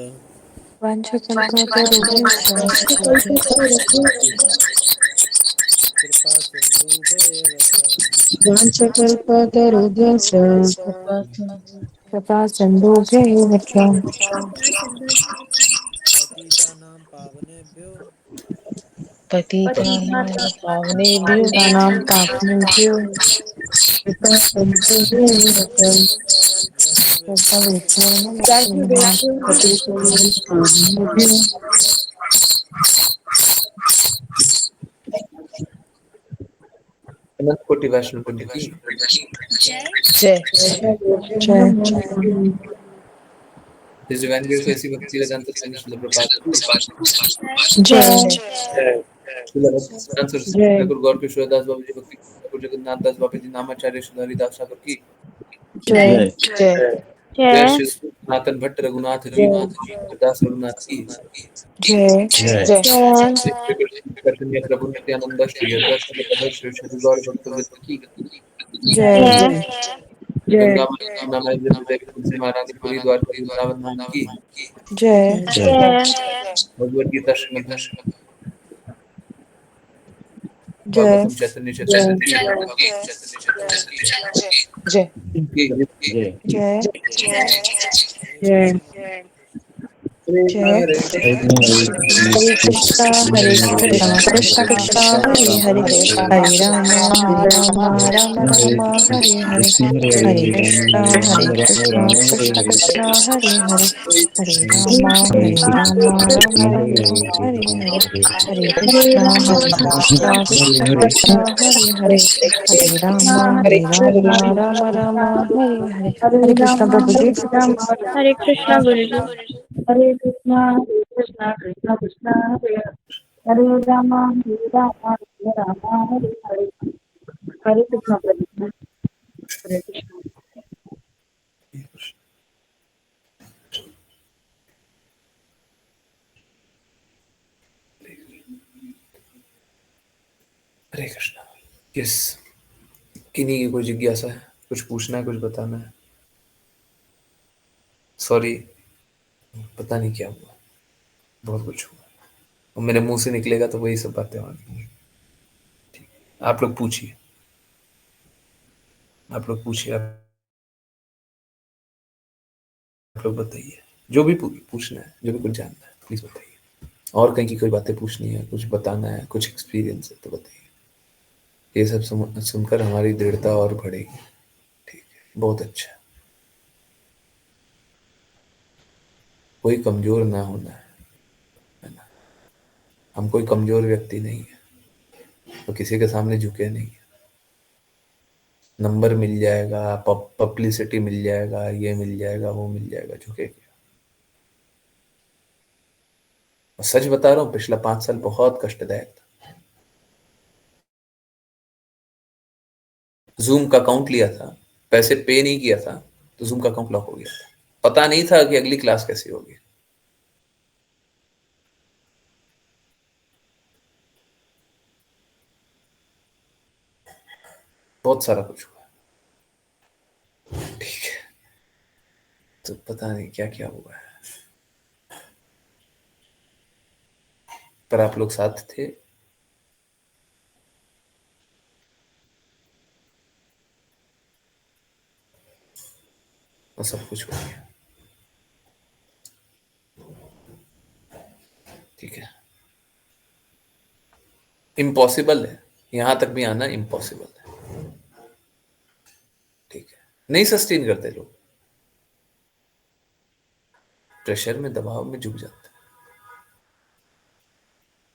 कृपा सिन्धुभ्येव पतितानां पावनेभ्यो पतितानां पावनेभ्यो अनंत कोटि वैष्णव वृंद की जय। दिस दिव्यांग ऐसी भक्ति वेदांत स्वामी श्रील प्रभुपाद ठाकुर गौर किशोर दास बाबा जी, भक्ति ठाकुर जगन्नाथ दास बाबा जी, नामाचार्य सुधारी दास ठाकुर की जय। जय श्री सनातन भट्ट रघुनाथ जी, दास रघुनाथ की जय। चैतन्य प्रभु नित्यानंद श्री हरिदास श्री श्री गौर भक्तवृंद की गंगा माता हृदय तुलसी महारानी पुरी द्वारका वृंदावन धाम की भगवद गीता श्रीमद् भागवतम चैतन्य जय। हरे कृष्णा कृष्ण कृष्ण हरे हरे हरे राम राम राम राम हरे हरे हरे कृष्णा कृष्ण कृष्ण हरे हरे हरे राम राम हरे हरे हरे कृष्णा कृष्ण कृष्ण हरे हरे हरे राम राम हरे हरे हरे कृष्ण प्रभु जी। हरे कृष्णा गुरु जी। हरे कृष्णा कृष्णा कृष्णा हरे हरे राम हरे हरे हरे कृष्णा प्रभु हरे कृष्णा हरे कृष्णा। यस, किन्हीं की कोई जिज्ञासा है, कुछ पूछना है, कुछ बताना है? सॉरी, पता नहीं क्या हुआ, बहुत कुछ हुआ और मेरे मुंह से निकलेगा तो वही सब बातें होंगी। ठीक, आप लोग पूछिए, आप लोग पूछिए, आप लोग बताइए, जो भी पूछना है, जो भी कुछ जानना है प्लीज बताइए। और कहीं की कोई बातें पूछनी है, कुछ बताना है, कुछ एक्सपीरियंस है तो बताइए। ये सब सुनकर हमारी दृढ़ता और बढ़ेगी। ठीक है, बहुत अच्छा। कोई कमजोर ना होना है ना। हम कोई कमजोर व्यक्ति नहीं है तो किसी के सामने झुके नहीं है। नंबर मिल जाएगा, पब्लिसिटी मिल जाएगा, ये मिल जाएगा, वो मिल जाएगा, झुके क्या? और सच बता रहा हूँ, पिछला 5 साल बहुत कष्टदायक था। जूम का अकाउंट लिया था, पैसे पे नहीं किया था तो जूम का अकाउंट लॉक हो गया था। पता नहीं था कि अगली क्लास कैसी होगी। बहुत सारा कुछ हुआ। ठीक है, तो पता नहीं क्या क्या हुआ है, पर आप लोग साथ थे। और सब कुछ हो गया। ठीक है, इम्पॉसिबल है, यहां तक भी आना इम्पॉसिबल है। ठीक है, नहीं सस्टेन करते लोग, प्रेशर में, दबाव में झुक जाते हैं।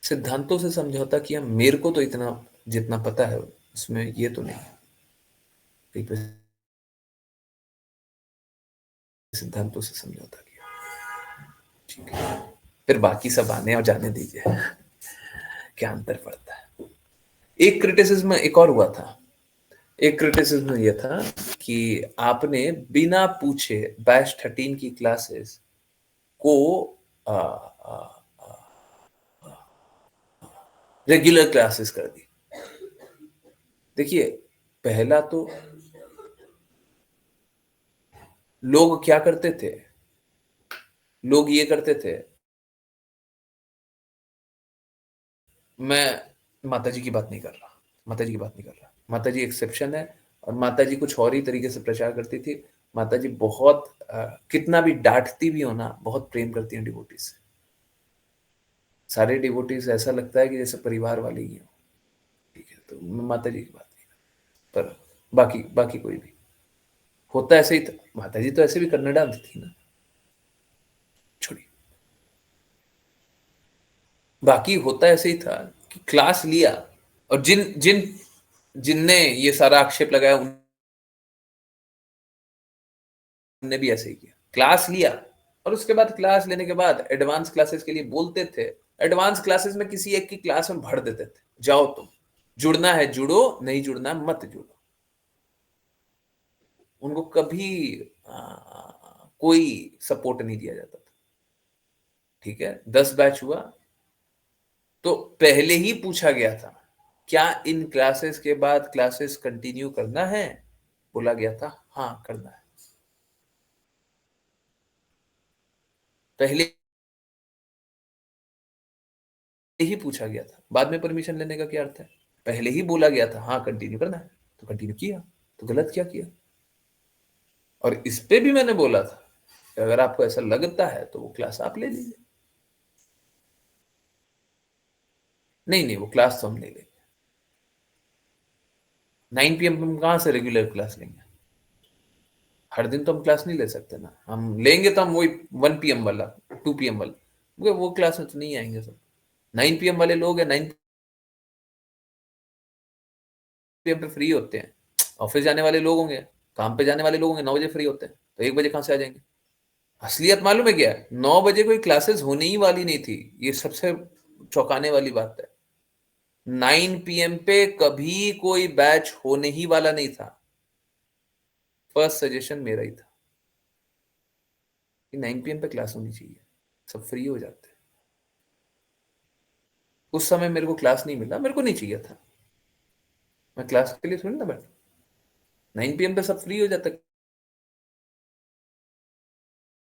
सिद्धांतों से समझौता किया, मेरे को तो इतना जितना पता है उसमें ये तो नहीं है कहीं पे सिद्धांतों से समझौता किया। ठीक है, फिर बाकी सब आने और जाने दीजिए, क्या अंतर पड़ता है। एक क्रिटिसिज्म एक और हुआ था। एक क्रिटिसिज्म ये था कि आपने बिना पूछे बैच 13 की क्लासेस को रेगुलर क्लासेस कर दी। देखिए, पहला तो लोग क्या करते थे, लोग ये करते थे, मैं माता जी की बात नहीं कर रहा, माता जी की बात नहीं कर रहा, माता जी एक्सेप्शन है और माता जी कुछ और ही तरीके से प्रचार करती थी। माता जी बहुत कितना भी डांटती भी हो ना, बहुत प्रेम करती हैं डिवोटीज से। सारे डिवोटीज ऐसा लगता है कि जैसे परिवार वाले ही हो। ठीक है, तो मैं माता जी की बात नहीं कर, पर बाकी बाकी कोई भी होता ऐसे ही था। माता जी तो ऐसे भी कन्नड़ा में थी ना, छोड़िए। बाकी होता ऐसे ही था कि क्लास लिया और जिन जिन जिनने ये सारा आक्षेप लगाया उनने भी ऐसे ही किया, क्लास लिया और उसके बाद क्लास लेने के बाद एडवांस क्लासेस के लिए बोलते थे। एडवांस क्लासेस में किसी एक की क्लास में भर देते थे, जाओ तुम, जुड़ना है जुड़ो, नहीं जुड़ना मत जुड़ो। उनको कभी कोई सपोर्ट नहीं दिया जाता था। ठीक है, 10 बैच हुआ तो पहले ही पूछा गया था क्या इन क्लासेस के बाद क्लासेस कंटिन्यू करना है। बोला गया था हाँ करना है। पहले ही पूछा गया था, बाद में परमिशन लेने का क्या अर्थ है। पहले ही बोला गया था हाँ कंटिन्यू करना है तो कंटिन्यू किया, तो गलत क्या किया। और इस पे भी मैंने बोला था कि अगर आपको ऐसा लगता है तो वो क्लास आप ले लीजिए। नहीं नहीं, वो क्लास तो हम नहीं लेंगे। 9 PM पे हम कहां से रेगुलर क्लास लेंगे। हर दिन तो हम क्लास नहीं ले सकते ना, हम लेंगे तो हम वही 1 PM वाला, 2 PM वाला, वो क्लास में तो नहीं आएंगे सब। 9 PM वाले लोग हैं, 9 PM पे फ्री होते हैं। ऑफिस जाने वाले लोग होंगे, काम पे जाने वाले लोग होंगे, 9 बजे फ्री होते हैं, तो 1 बजे कहां से आ जाएंगे। असलियत मालूम है क्या? 9 बजे कोई क्लासेस होने ही वाली नहीं थी। ये सबसे चौंकाने वाली बात है। 9 पीएम पे कभी कोई बैच होने ही वाला नहीं था। फर्स्ट सजेशन मेरा ही था कि 9 पीएम पे क्लास होनी चाहिए, सब फ्री हो जाते। उस समय मेरे को क्लास नहीं मिला, मेरे को नहीं चाहिए था। मैं क्लास के लिए थोड़ी ना बैठा। 9 पीएम पे सब फ्री हो जाता,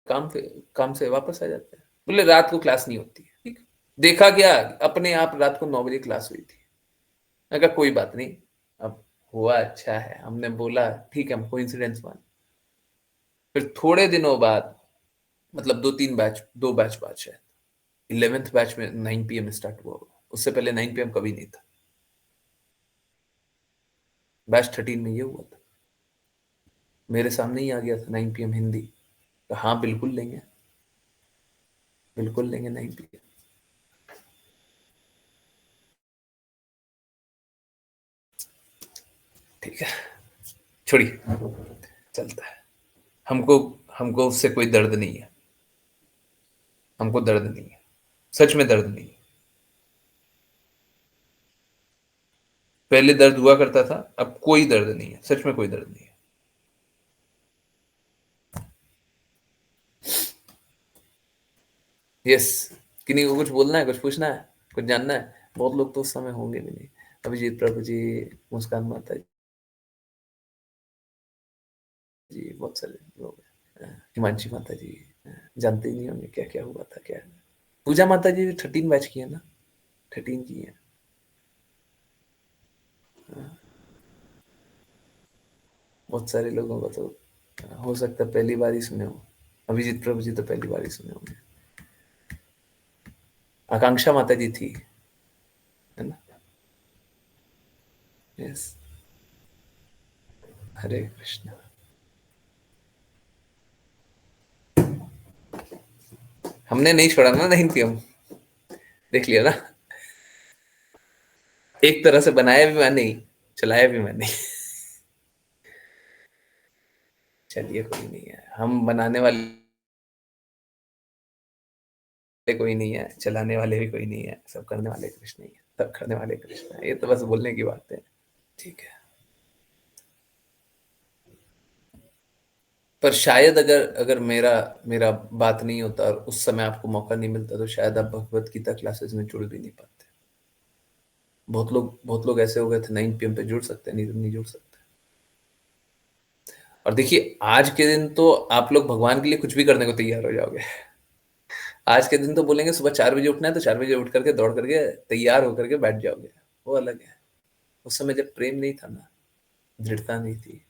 काम से वापस आ जाते हैं। बोले रात को क्लास नहीं होती है। ठीक, देखा गया अपने आप रात को 9 बजे क्लास हुई थी। मैं कहा कोई बात नहीं, अब हुआ अच्छा है। हमने बोला ठीक है, हम कोइंसिडेंस मान। फिर थोड़े दिनों बाद, मतलब 2 बैच बाद शायद 11th बैच में 9 पीएम स्टार्ट हुआ। उससे पहले 9 पीएम कभी नहीं था। बैच 13 में ये हुआ था, मेरे सामने ही आ गया था 9 पीएम हिंदी। तो हाँ बिल्कुल लेंगे, बिल्कुल लेंगे 9 पीएम। ठीक है, छोड़िए, चलता है। हमको हमको उससे कोई दर्द नहीं है। हमको दर्द नहीं है, सच में दर्द नहीं है। पहले दर्द हुआ करता था, अब कोई दर्द नहीं है, सच में कोई दर्द नहीं है। यस, किन्हीं को कुछ बोलना है, कुछ पूछना है, कुछ जानना है? बहुत लोग तो उस समय होंगे भी नहीं। अभिजीत प्रभु जी, मुस्कान माता जी, बहुत सारे लोग हैं। हिमांशी माता जी, जानते ही नहीं होंगे क्या क्या हुआ था क्या। पूजा माता जी 13 बैच की है ना, 13 की है। बहुत सारे लोगों को तो हो सकता है पहली बार ही सुने हो। अभिजीत प्रभु जी तो पहली बार ही सुने होंगे। आकांक्षा माता जी थी, है ना? यस, हरे कृष्ण। हमने नहीं छोड़ा ना 9 पीएम, देख लिया ना। एक तरह से बनाया भी मैंने ही, चलाया भी मैंने ही। चलिए कोई नहीं है, हम बनाने वाले कोई नहीं है, चलाने वाले भी कोई नहीं है, सब करने वाले कृष्ण ही है, सब करने वाले कृष्ण है। ये तो बस बोलने की बात है। ठीक है, पर शायद अगर अगर मेरा मेरा बात नहीं होता और उस समय आपको मौका नहीं मिलता, तो शायद आप भगवत गीता क्लासेस में जुड़ भी नहीं पाते। बहुत लोग ऐसे हो गए थे 9 पीएम पे जुड़ सकते हैं, नहीं तो नहीं जुड़ सकते। और देखिए आज के दिन तो आप लोग भगवान के लिए कुछ भी करने को तैयार हो जाओगे। आज के दिन तो बोलेंगे सुबह 4 बजे उठना है, तो 4 बजे उठ करके दौड़ करके तैयार होकर के बैठ जाओगे। वो अलग है। उस समय जब प्रेम नहीं था ना, दृढ़ता नहीं थी,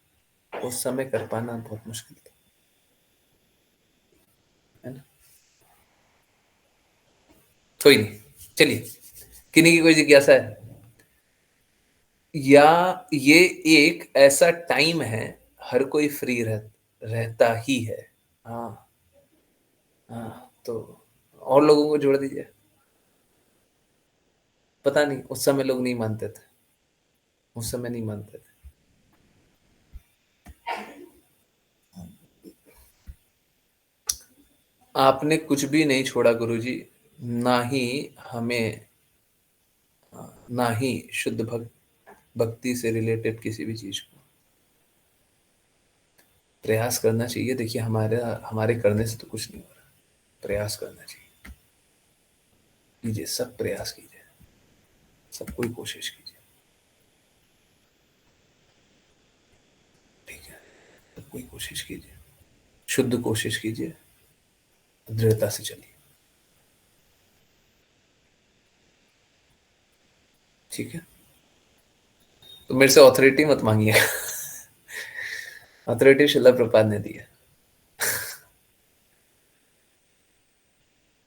उस समय कर पाना बहुत मुश्किल था, है ना? कोई नहीं, चलिए, किन्हीं की कोई जिज्ञासा है? या ये एक ऐसा टाइम है, हर कोई फ्री रहता ही है। हाँ, हाँ, तो और लोगों को जोड़ दीजिए। पता नहीं, उस समय लोग नहीं मानते थे, उस समय नहीं मानते थे। आपने कुछ भी नहीं छोड़ा गुरुजी, ना ही हमें, ना ही शुद्ध भक्ति से रिलेटेड किसी भी चीज को। प्रयास करना चाहिए। देखिए हमारे हमारे करने से तो कुछ नहीं हो रहा, प्रयास करना चाहिए। कीजिए, सब प्रयास कीजिए, सब कोई कोशिश कीजिए। ठीक है, सब कोई कोशिश कीजिए, शुद्ध कोशिश कीजिए, दृढ़ता से चलिए। ठीक है, तो मेरे से ऑथोरिटी मत मांगिए। ऑथोरिटी शिला प्रपात ने दी है।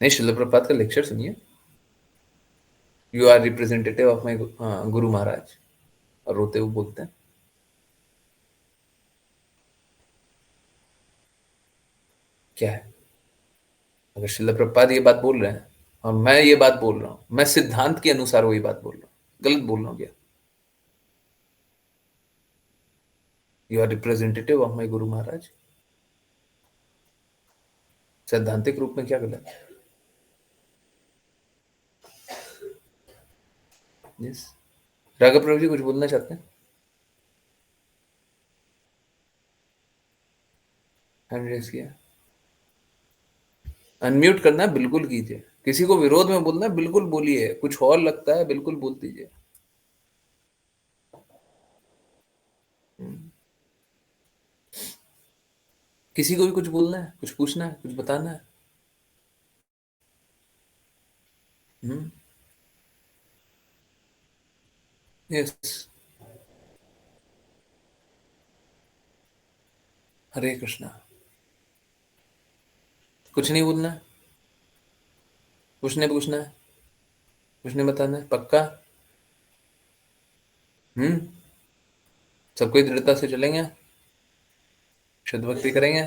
नहीं, शिला प्रपात का लेक्चर सुनिए। You are representative of my guru Maharaj, और रोते हुए बोलते हैं क्या है। अगर शिला प्रपात ये बात बोल रहे हैं और मैं ये बात बोल रहा हूं, मैं सिद्धांत के अनुसार वही बात बोल रहा हूं, गलत बोल रहा हूं क्या? You are representative of my guru Maharaj. सैद्धांतिक रूप में क्या गलत है? यस, राघव प्रभु जी कुछ बोलना चाहते हैं? हैंड रेस किया, अनम्यूट करना है बिल्कुल कीजिए, किसी को विरोध में बोलना है बिल्कुल बोलिए, कुछ और लगता है बिल्कुल बोल दीजिए। किसी को भी कुछ बोलना है, कुछ पूछना है, कुछ बताना है। यस, हरे कृष्णा। कुछ नहीं बोलना है, कुछ नहीं पूछना है, कुछ नहीं बताना है, पक्का? सब कोई दृढ़ता से चलेंगे, शुद्ध भक्ति करेंगे।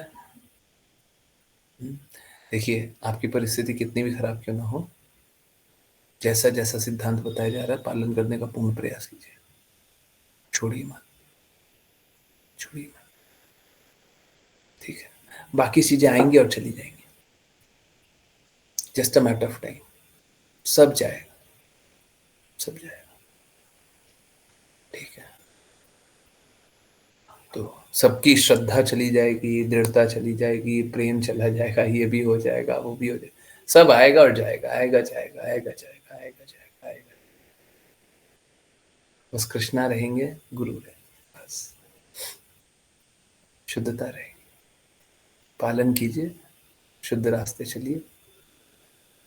देखिए, आपकी परिस्थिति कितनी भी खराब क्यों ना हो, जैसा जैसा सिद्धांत बताया जा रहा है पालन करने का पूर्ण प्रयास कीजिए, छोड़िए मत, छोड़िए मत, ठीक है? बाकी चीजें आएंगी और चली जाएंगी, just a matter of time, सब जाएगा, सब जाएगा, ठीक है? तो सबकी श्रद्धा चली जाएगी, दृढ़ता चली जाएगी, प्रेम चला जाएगा, ये भी हो जाएगा, वो भी हो जाएगा, सब आएगा और जाएगा, आएगा जाएगा, आएगा जाएगा, आएगा जाएगा, आएगा। बस कृष्णा रहेंगे, गुरु रहेंगे, बस शुद्धता रहेगी, पालन कीजिए, शुद्ध रास्ते चलिए।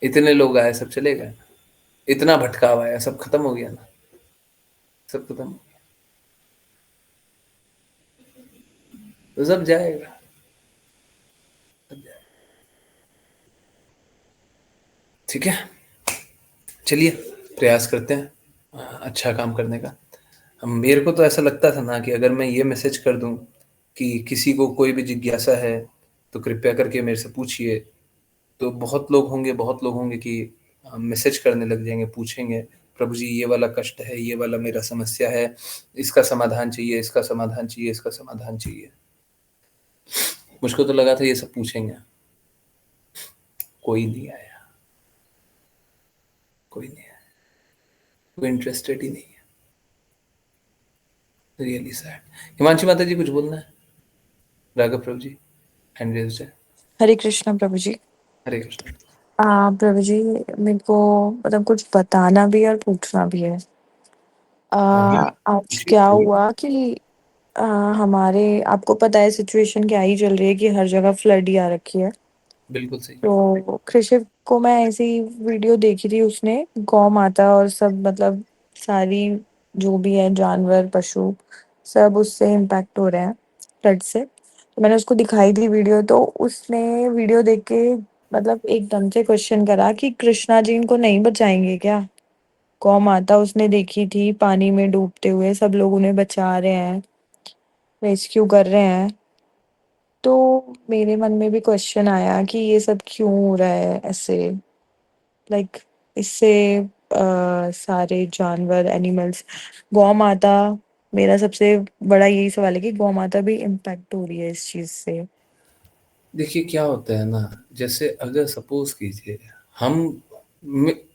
इतने लोग आए, सब चले गए, इतना भटकाव आया, सब खत्म हो गया ना, सब खत्म हो गया, तो सब जाएगा, सब जाएगा, ठीक है? चलिए प्रयास करते हैं अच्छा काम करने का। मेरे को तो ऐसा लगता था ना कि अगर मैं ये मैसेज कर दूं कि किसी को कोई भी जिज्ञासा है तो कृपया करके मेरे से पूछिए, तो बहुत लोग होंगे कि मैसेज करने लग जाएंगे, पूछेंगे प्रभु जी ये वाला कष्ट है, ये वाला मेरा समस्या है, इसका समाधान चाहिए, इसका समाधान चाहिए, इसका समाधान चाहिए। मुझको तो लगा था ये सब पूछेंगे, कोई नहीं आया, कोई नहीं आया, कोई इंटरेस्टेड ही नहीं है, रियली सैड। हिमांशी माता जी कुछ बोलना है? राघव प्रभु जी हैंड रेज्ड है। हरे कृष्णा प्रभु जी। हरे कृष्ण। प्रभु जी, मेरे को मतलब कुछ बताना भी है और पूछना भी है। आज क्या हुआ कि हमारे, आपको पता है सिचुएशन क्या ही चल रही है कि हर जगह फ्लड ही आ रखी है। बिल्कुल सही। तो कृषिव को मैं ऐसी वीडियो देखी थी, उसने गौ माता और सब मतलब सारी जो भी है जानवर पशु सब उससे इम्पैक्ट हो रहे हैं फ्लड से। तो मैंने उसको दिखाई थी वीडियो, तो उसने वीडियो देख के मतलब एकदम से क्वेश्चन करा कि कृष्णा जी इनको नहीं बचाएंगे क्या? गौ माता उसने देखी थी पानी में डूबते हुए, सब लोग उन्हें बचा रहे हैं, रेस्क्यू कर रहे हैं। तो मेरे मन में भी क्वेश्चन आया कि ये सब क्यों हो रहा है ऐसे, लाइक इससे सारे जानवर एनिमल्स, गौ माता, मेरा सबसे बड़ा यही सवाल है कि गौ माता भी इम्पैक्ट हो रही है इस चीज से। देखिए क्या होता है ना, जैसे अगर सपोज कीजिए हम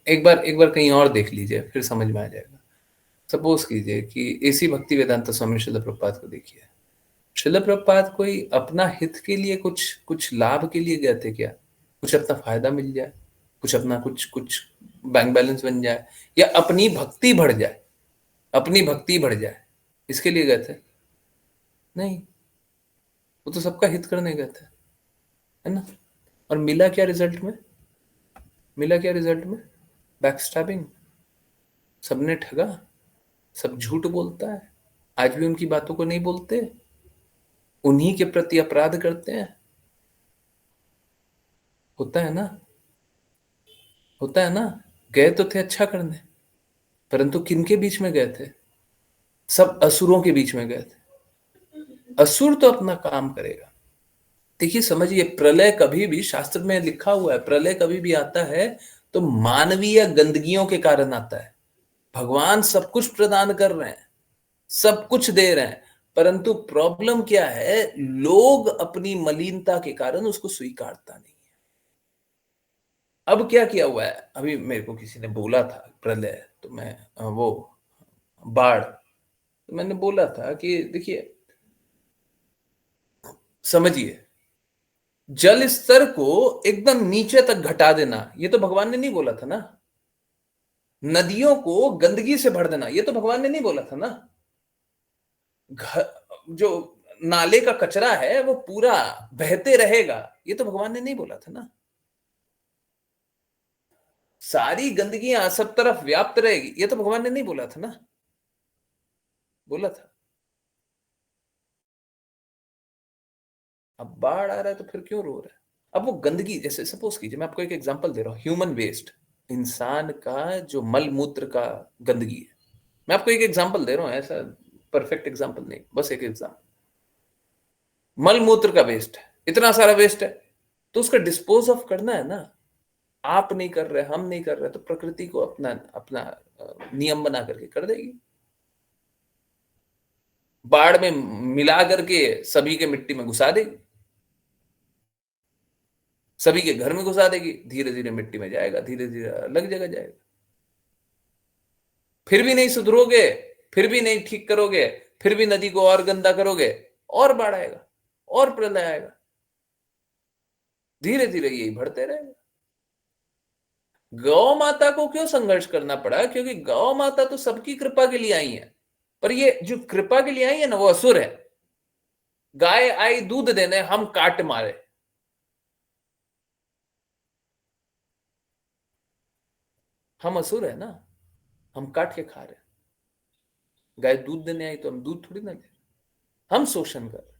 एक बार कहीं और देख लीजिए, फिर समझ में आ जाएगा। सपोज कीजिए कि इसी भक्ति वेदांत स्वामी श्रील प्रभुपाद को देखिए, श्रील प्रभुपाद कोई अपना हित के लिए कुछ लाभ के लिए गए थे क्या? कुछ अपना फायदा मिल जाए, कुछ अपना कुछ बैंक बैलेंस बन जाए, या अपनी भक्ति बढ़ जाए, अपनी भक्ति बढ़ जाए, इसके लिए गए थे? नहीं, वो तो सबका हित करने गए थे, है ना? और मिला क्या रिजल्ट में? मिला क्या रिजल्ट में? बैकस्टैबिंग, सबने ठगा, सब झूठ बोलता है, आज भी उनकी बातों को नहीं बोलते, उन्हीं के प्रति अपराध करते हैं। होता है ना, होता है ना। गए तो थे अच्छा करने, परंतु किनके बीच में गए थे? सब असुरों के बीच में गए थे। असुर तो अपना काम करेगा। देखिए समझिए, प्रलय कभी भी, शास्त्र में लिखा हुआ है, प्रलय कभी भी आता है तो मानवीय गंदगियों के कारण आता है। भगवान सब कुछ प्रदान कर रहे हैं, सब कुछ दे रहे हैं, परंतु प्रॉब्लम क्या है, लोग अपनी मलिनता के कारण उसको स्वीकारता नहीं है। अब क्या किया हुआ है, अभी मेरे को किसी ने बोला था प्रलय, तो मैं वो बाढ़, तो मैंने बोला था कि देखिए समझिए, जल स्तर को एकदम नीचे तक घटा देना, ये तो भगवान ने नहीं बोला था ना। नदियों को गंदगी से भर देना, ये तो भगवान ने नहीं बोला था ना। जो नाले का कचरा है वो पूरा बहते रहेगा, ये तो भगवान ने नहीं बोला था ना। सारी गंदगियां सब तरफ व्याप्त रहेगी, ये तो भगवान ने नहीं बोला था ना। बोला था। अब बाढ़ आ रहा है तो फिर क्यों रो रहा है? अब वो गंदगी, जैसे सपोज कीजिए, मैं आपको एक एग्जांपल दे रहा हूं, ह्यूमन वेस्ट, इंसान का जो मल मूत्र का गंदगी है। मैं आपको एक एग्जांपल दे रहा हूं, ऐसा परफेक्ट एग्जांपल नहीं, बस एक एग्जांपल। मल मूत्र का वेस्ट है, इतना सारा वेस्ट है, तो उसका डिस्पोज ऑफ करना है ना। आप नहीं कर रहे, हम नहीं कर रहे, तो प्रकृति को अपना अपना नियम बना करके कर देगी। बाढ़ में मिला करके सभी के मिट्टी में घुसा देगी, सभी के घर में घुसा देगी, धीरे धीरे मिट्टी में जाएगा, धीरे धीरे अलग जगह जाएगा। फिर भी नहीं सुधरोगे, फिर भी नहीं ठीक करोगे, फिर भी नदी को और गंदा करोगे, और बाढ़ आएगा, और प्रलय आएगा, धीरे धीरे यही बढ़ते रहेगा। गौ माता को क्यों संघर्ष करना पड़ा? क्योंकि गौ माता तो सबकी कृपा के लिए आई है, पर ये जो कृपा के लिए आई है ना, वो असुर है। गाय आई दूध देने, हम काट मारे। हम असुर है ना, हम काट के खा रहे। गाय दूध देने आई तो हम दूध थोड़ी ना ले, हम शोषण कर रहे।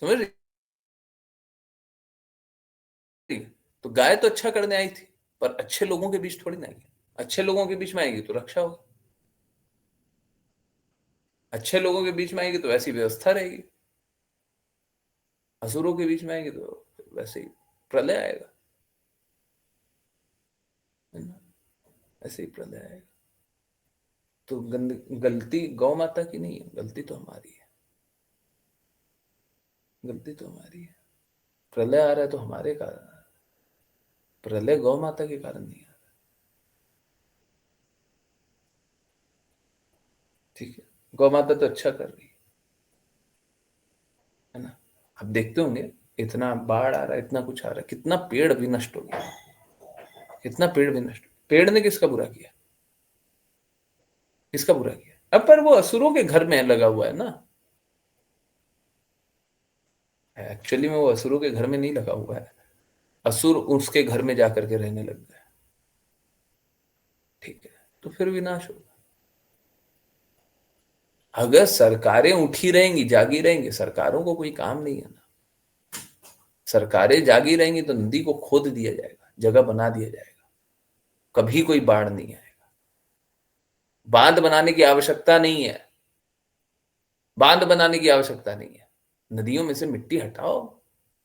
समझ रही? तो गाय तो अच्छा करने आई थी, पर अच्छे लोगों के बीच थोड़ी ना आई। अच्छे लोगों के बीच में आएगी तो रक्षा होगी, अच्छे लोगों के बीच में आएगी तो ऐसी व्यवस्था रहेगी। असुरों के बीच में आएगी तो वैसे ही प्रलय आएगा, है ना? ऐसे ही प्रलय आएगा। तो गलती गौ माता की नहीं है, गलती तो हमारी है, गलती तो हमारी है। प्रलय आ रहा है तो हमारे कारण, प्रलय गौ माता के कारण नहीं आ रहा। ठीक है, गौ माता तो अच्छा कर रही है ना। आप देखते होंगे, इतना बाढ़ आ रहा है, इतना कुछ आ रहा है, कितना पेड़ भी नष्ट हो गया, कितना पेड़ भी नष्ट। पेड़ ने किसका बुरा किया? किसका बुरा किया? अब पर वो असुरों के घर में लगा हुआ है ना। एक्चुअली में वो असुरों के घर में नहीं लगा हुआ है, असुर उसके घर में जाकर के रहने लग गए। ठीक है, तो फिर विनाश होगा। अगर सरकारें उठी रहेंगी, जागी रहेंगी, सरकारों को कोई काम नहीं है ना। सरकारें जागी रहेंगी तो नदी को खोद दिया जाएगा, जगह बना दिया जाएगा, कभी कोई बाढ़ नहीं आएगा। बांध बनाने की आवश्यकता नहीं है, बांध बनाने की आवश्यकता नहीं है। नदियों में से मिट्टी हटाओ,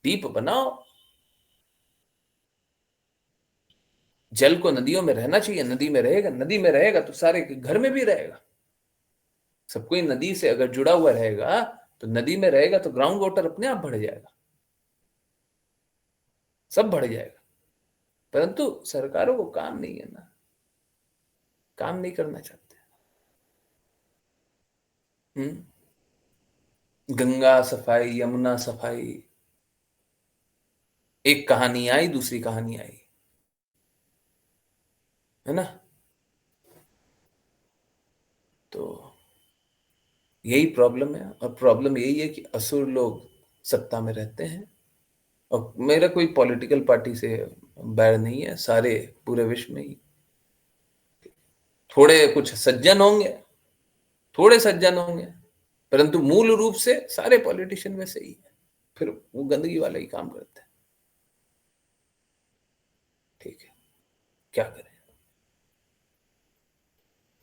दीप बनाओ। जल को नदियों में रहना चाहिए, नदी में रहेगा, नदी में रहेगा तो सारे के घर में भी रहेगा। सब कोई नदी से अगर जुड़ा हुआ रहेगा तो नदी में रहेगा तो ग्राउंड वाटर अपने आप बढ़ जाएगा, सब बढ़ जाएगा। परंतु सरकारों को काम नहीं है ना, काम नहीं करना चाहते। गंगा सफाई, यमुना सफाई, एक कहानी आई दूसरी कहानी आई, है ना। तो यही प्रॉब्लम है, और प्रॉब्लम यही है कि असुर लोग सत्ता में रहते हैं। और मेरा कोई पॉलिटिकल पार्टी से बैर नहीं है, सारे पूरे विश्व में ही थोड़े कुछ सज्जन होंगे, थोड़े सज्जन होंगे, परंतु मूल रूप से सारे पॉलिटिशियन वैसे ही है, फिर वो गंदगी वाला ही काम करते हैं। ठीक है, क्या करें?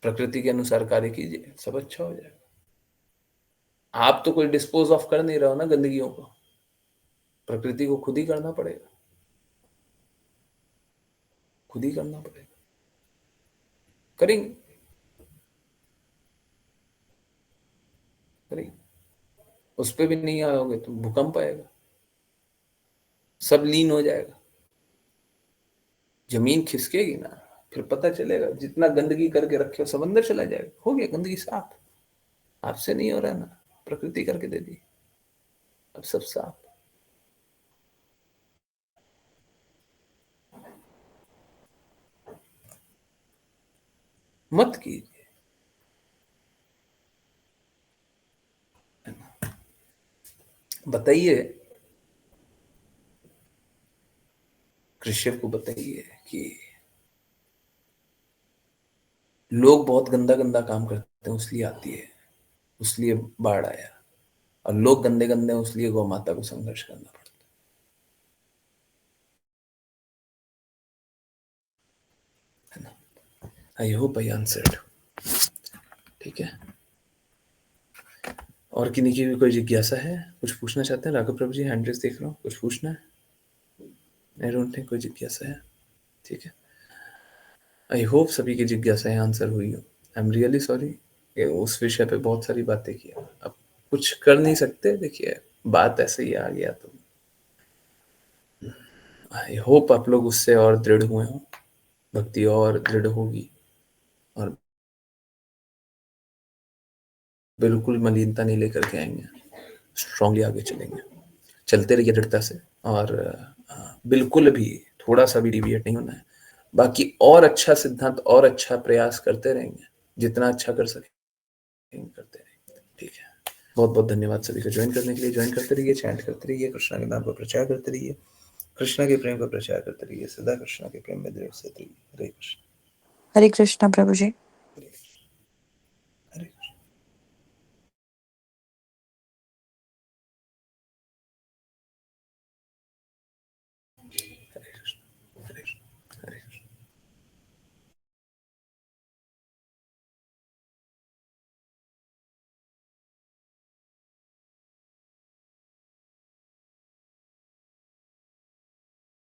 प्रकृति के अनुसार कार्य कीजिए, सब अच्छा हो जाएगा। आप तो कोई डिस्पोज ऑफ कर नहीं रहे हो ना गंदगियों को, प्रकृति को खुद ही करना पड़ेगा, खुद ही करना पड़ेगा। करेंगे, करेंगे। उस पर भी नहीं आओगे तो भूकंप आएगा। सब लीन हो जाएगा, जमीन खिसकेगी ना, फिर पता चलेगा जितना गंदगी करके रखे हो सब अंदर चला जाएगा। हो गया गंदगी साफ, आपसे नहीं हो रहा ना, प्रकृति करके दे दी, अब सब साफ। मत कीजिए, बताइए कृष्ण को, बताइए कि लोग बहुत गंदा गंदा काम करते हैं उसलिए आती है, उसलिए बाढ़ आया, और लोग गंदे गंदे हैं उसलिए गौ माता को संघर्ष करना पड़ता है ना। I hope I answered. ठीक है, और किन्हीं की भी कोई जिज्ञासा है, कुछ पूछना चाहते हैं? राघव प्रभु जी हैंड रेस देख रहा हूँ, कुछ पूछना है? आई डोंट थिंक कोई जिज्ञासा है। ठीक है, आई होप सभी की जिज्ञासाएं आंसर हुई हो। आई एम रियली सॉरी, उस विषय पे बहुत सारी बातें की, अब कुछ कर नहीं सकते। देखिए बात ऐसे ही आ गया, तो आई होप आप लोग उससे और दृढ़ हुए हो, भक्ति और दृढ़ होगी, और बिल्कुल मलिनता नहीं लेकर के आएंगे, स्ट्रांगली आगे चलेंगे। चलते रहिए दृढ़ता से, और बिल्कुल भी थोड़ा सा भी डिविएट नहीं होना है। बाकी और अच्छा सिद्धांत और अच्छा प्रयास करते रहेंगे, जितना अच्छा कर सकेंगे करते रहेंगे। ठीक है, बहुत बहुत धन्यवाद सभी को ज्वाइन करने के लिए। ज्वाइन करते रहिए, चैंट करते रहिए, कृष्णा के नाम का प्रचार करते रहिए, कृष्णा के प्रेम का प्रचार करते रहिए, सदा कृष्णा के प्रेम में दृढ़ से रहिए। हरे कृष्ण। हरे कृष्णा प्रभु जी।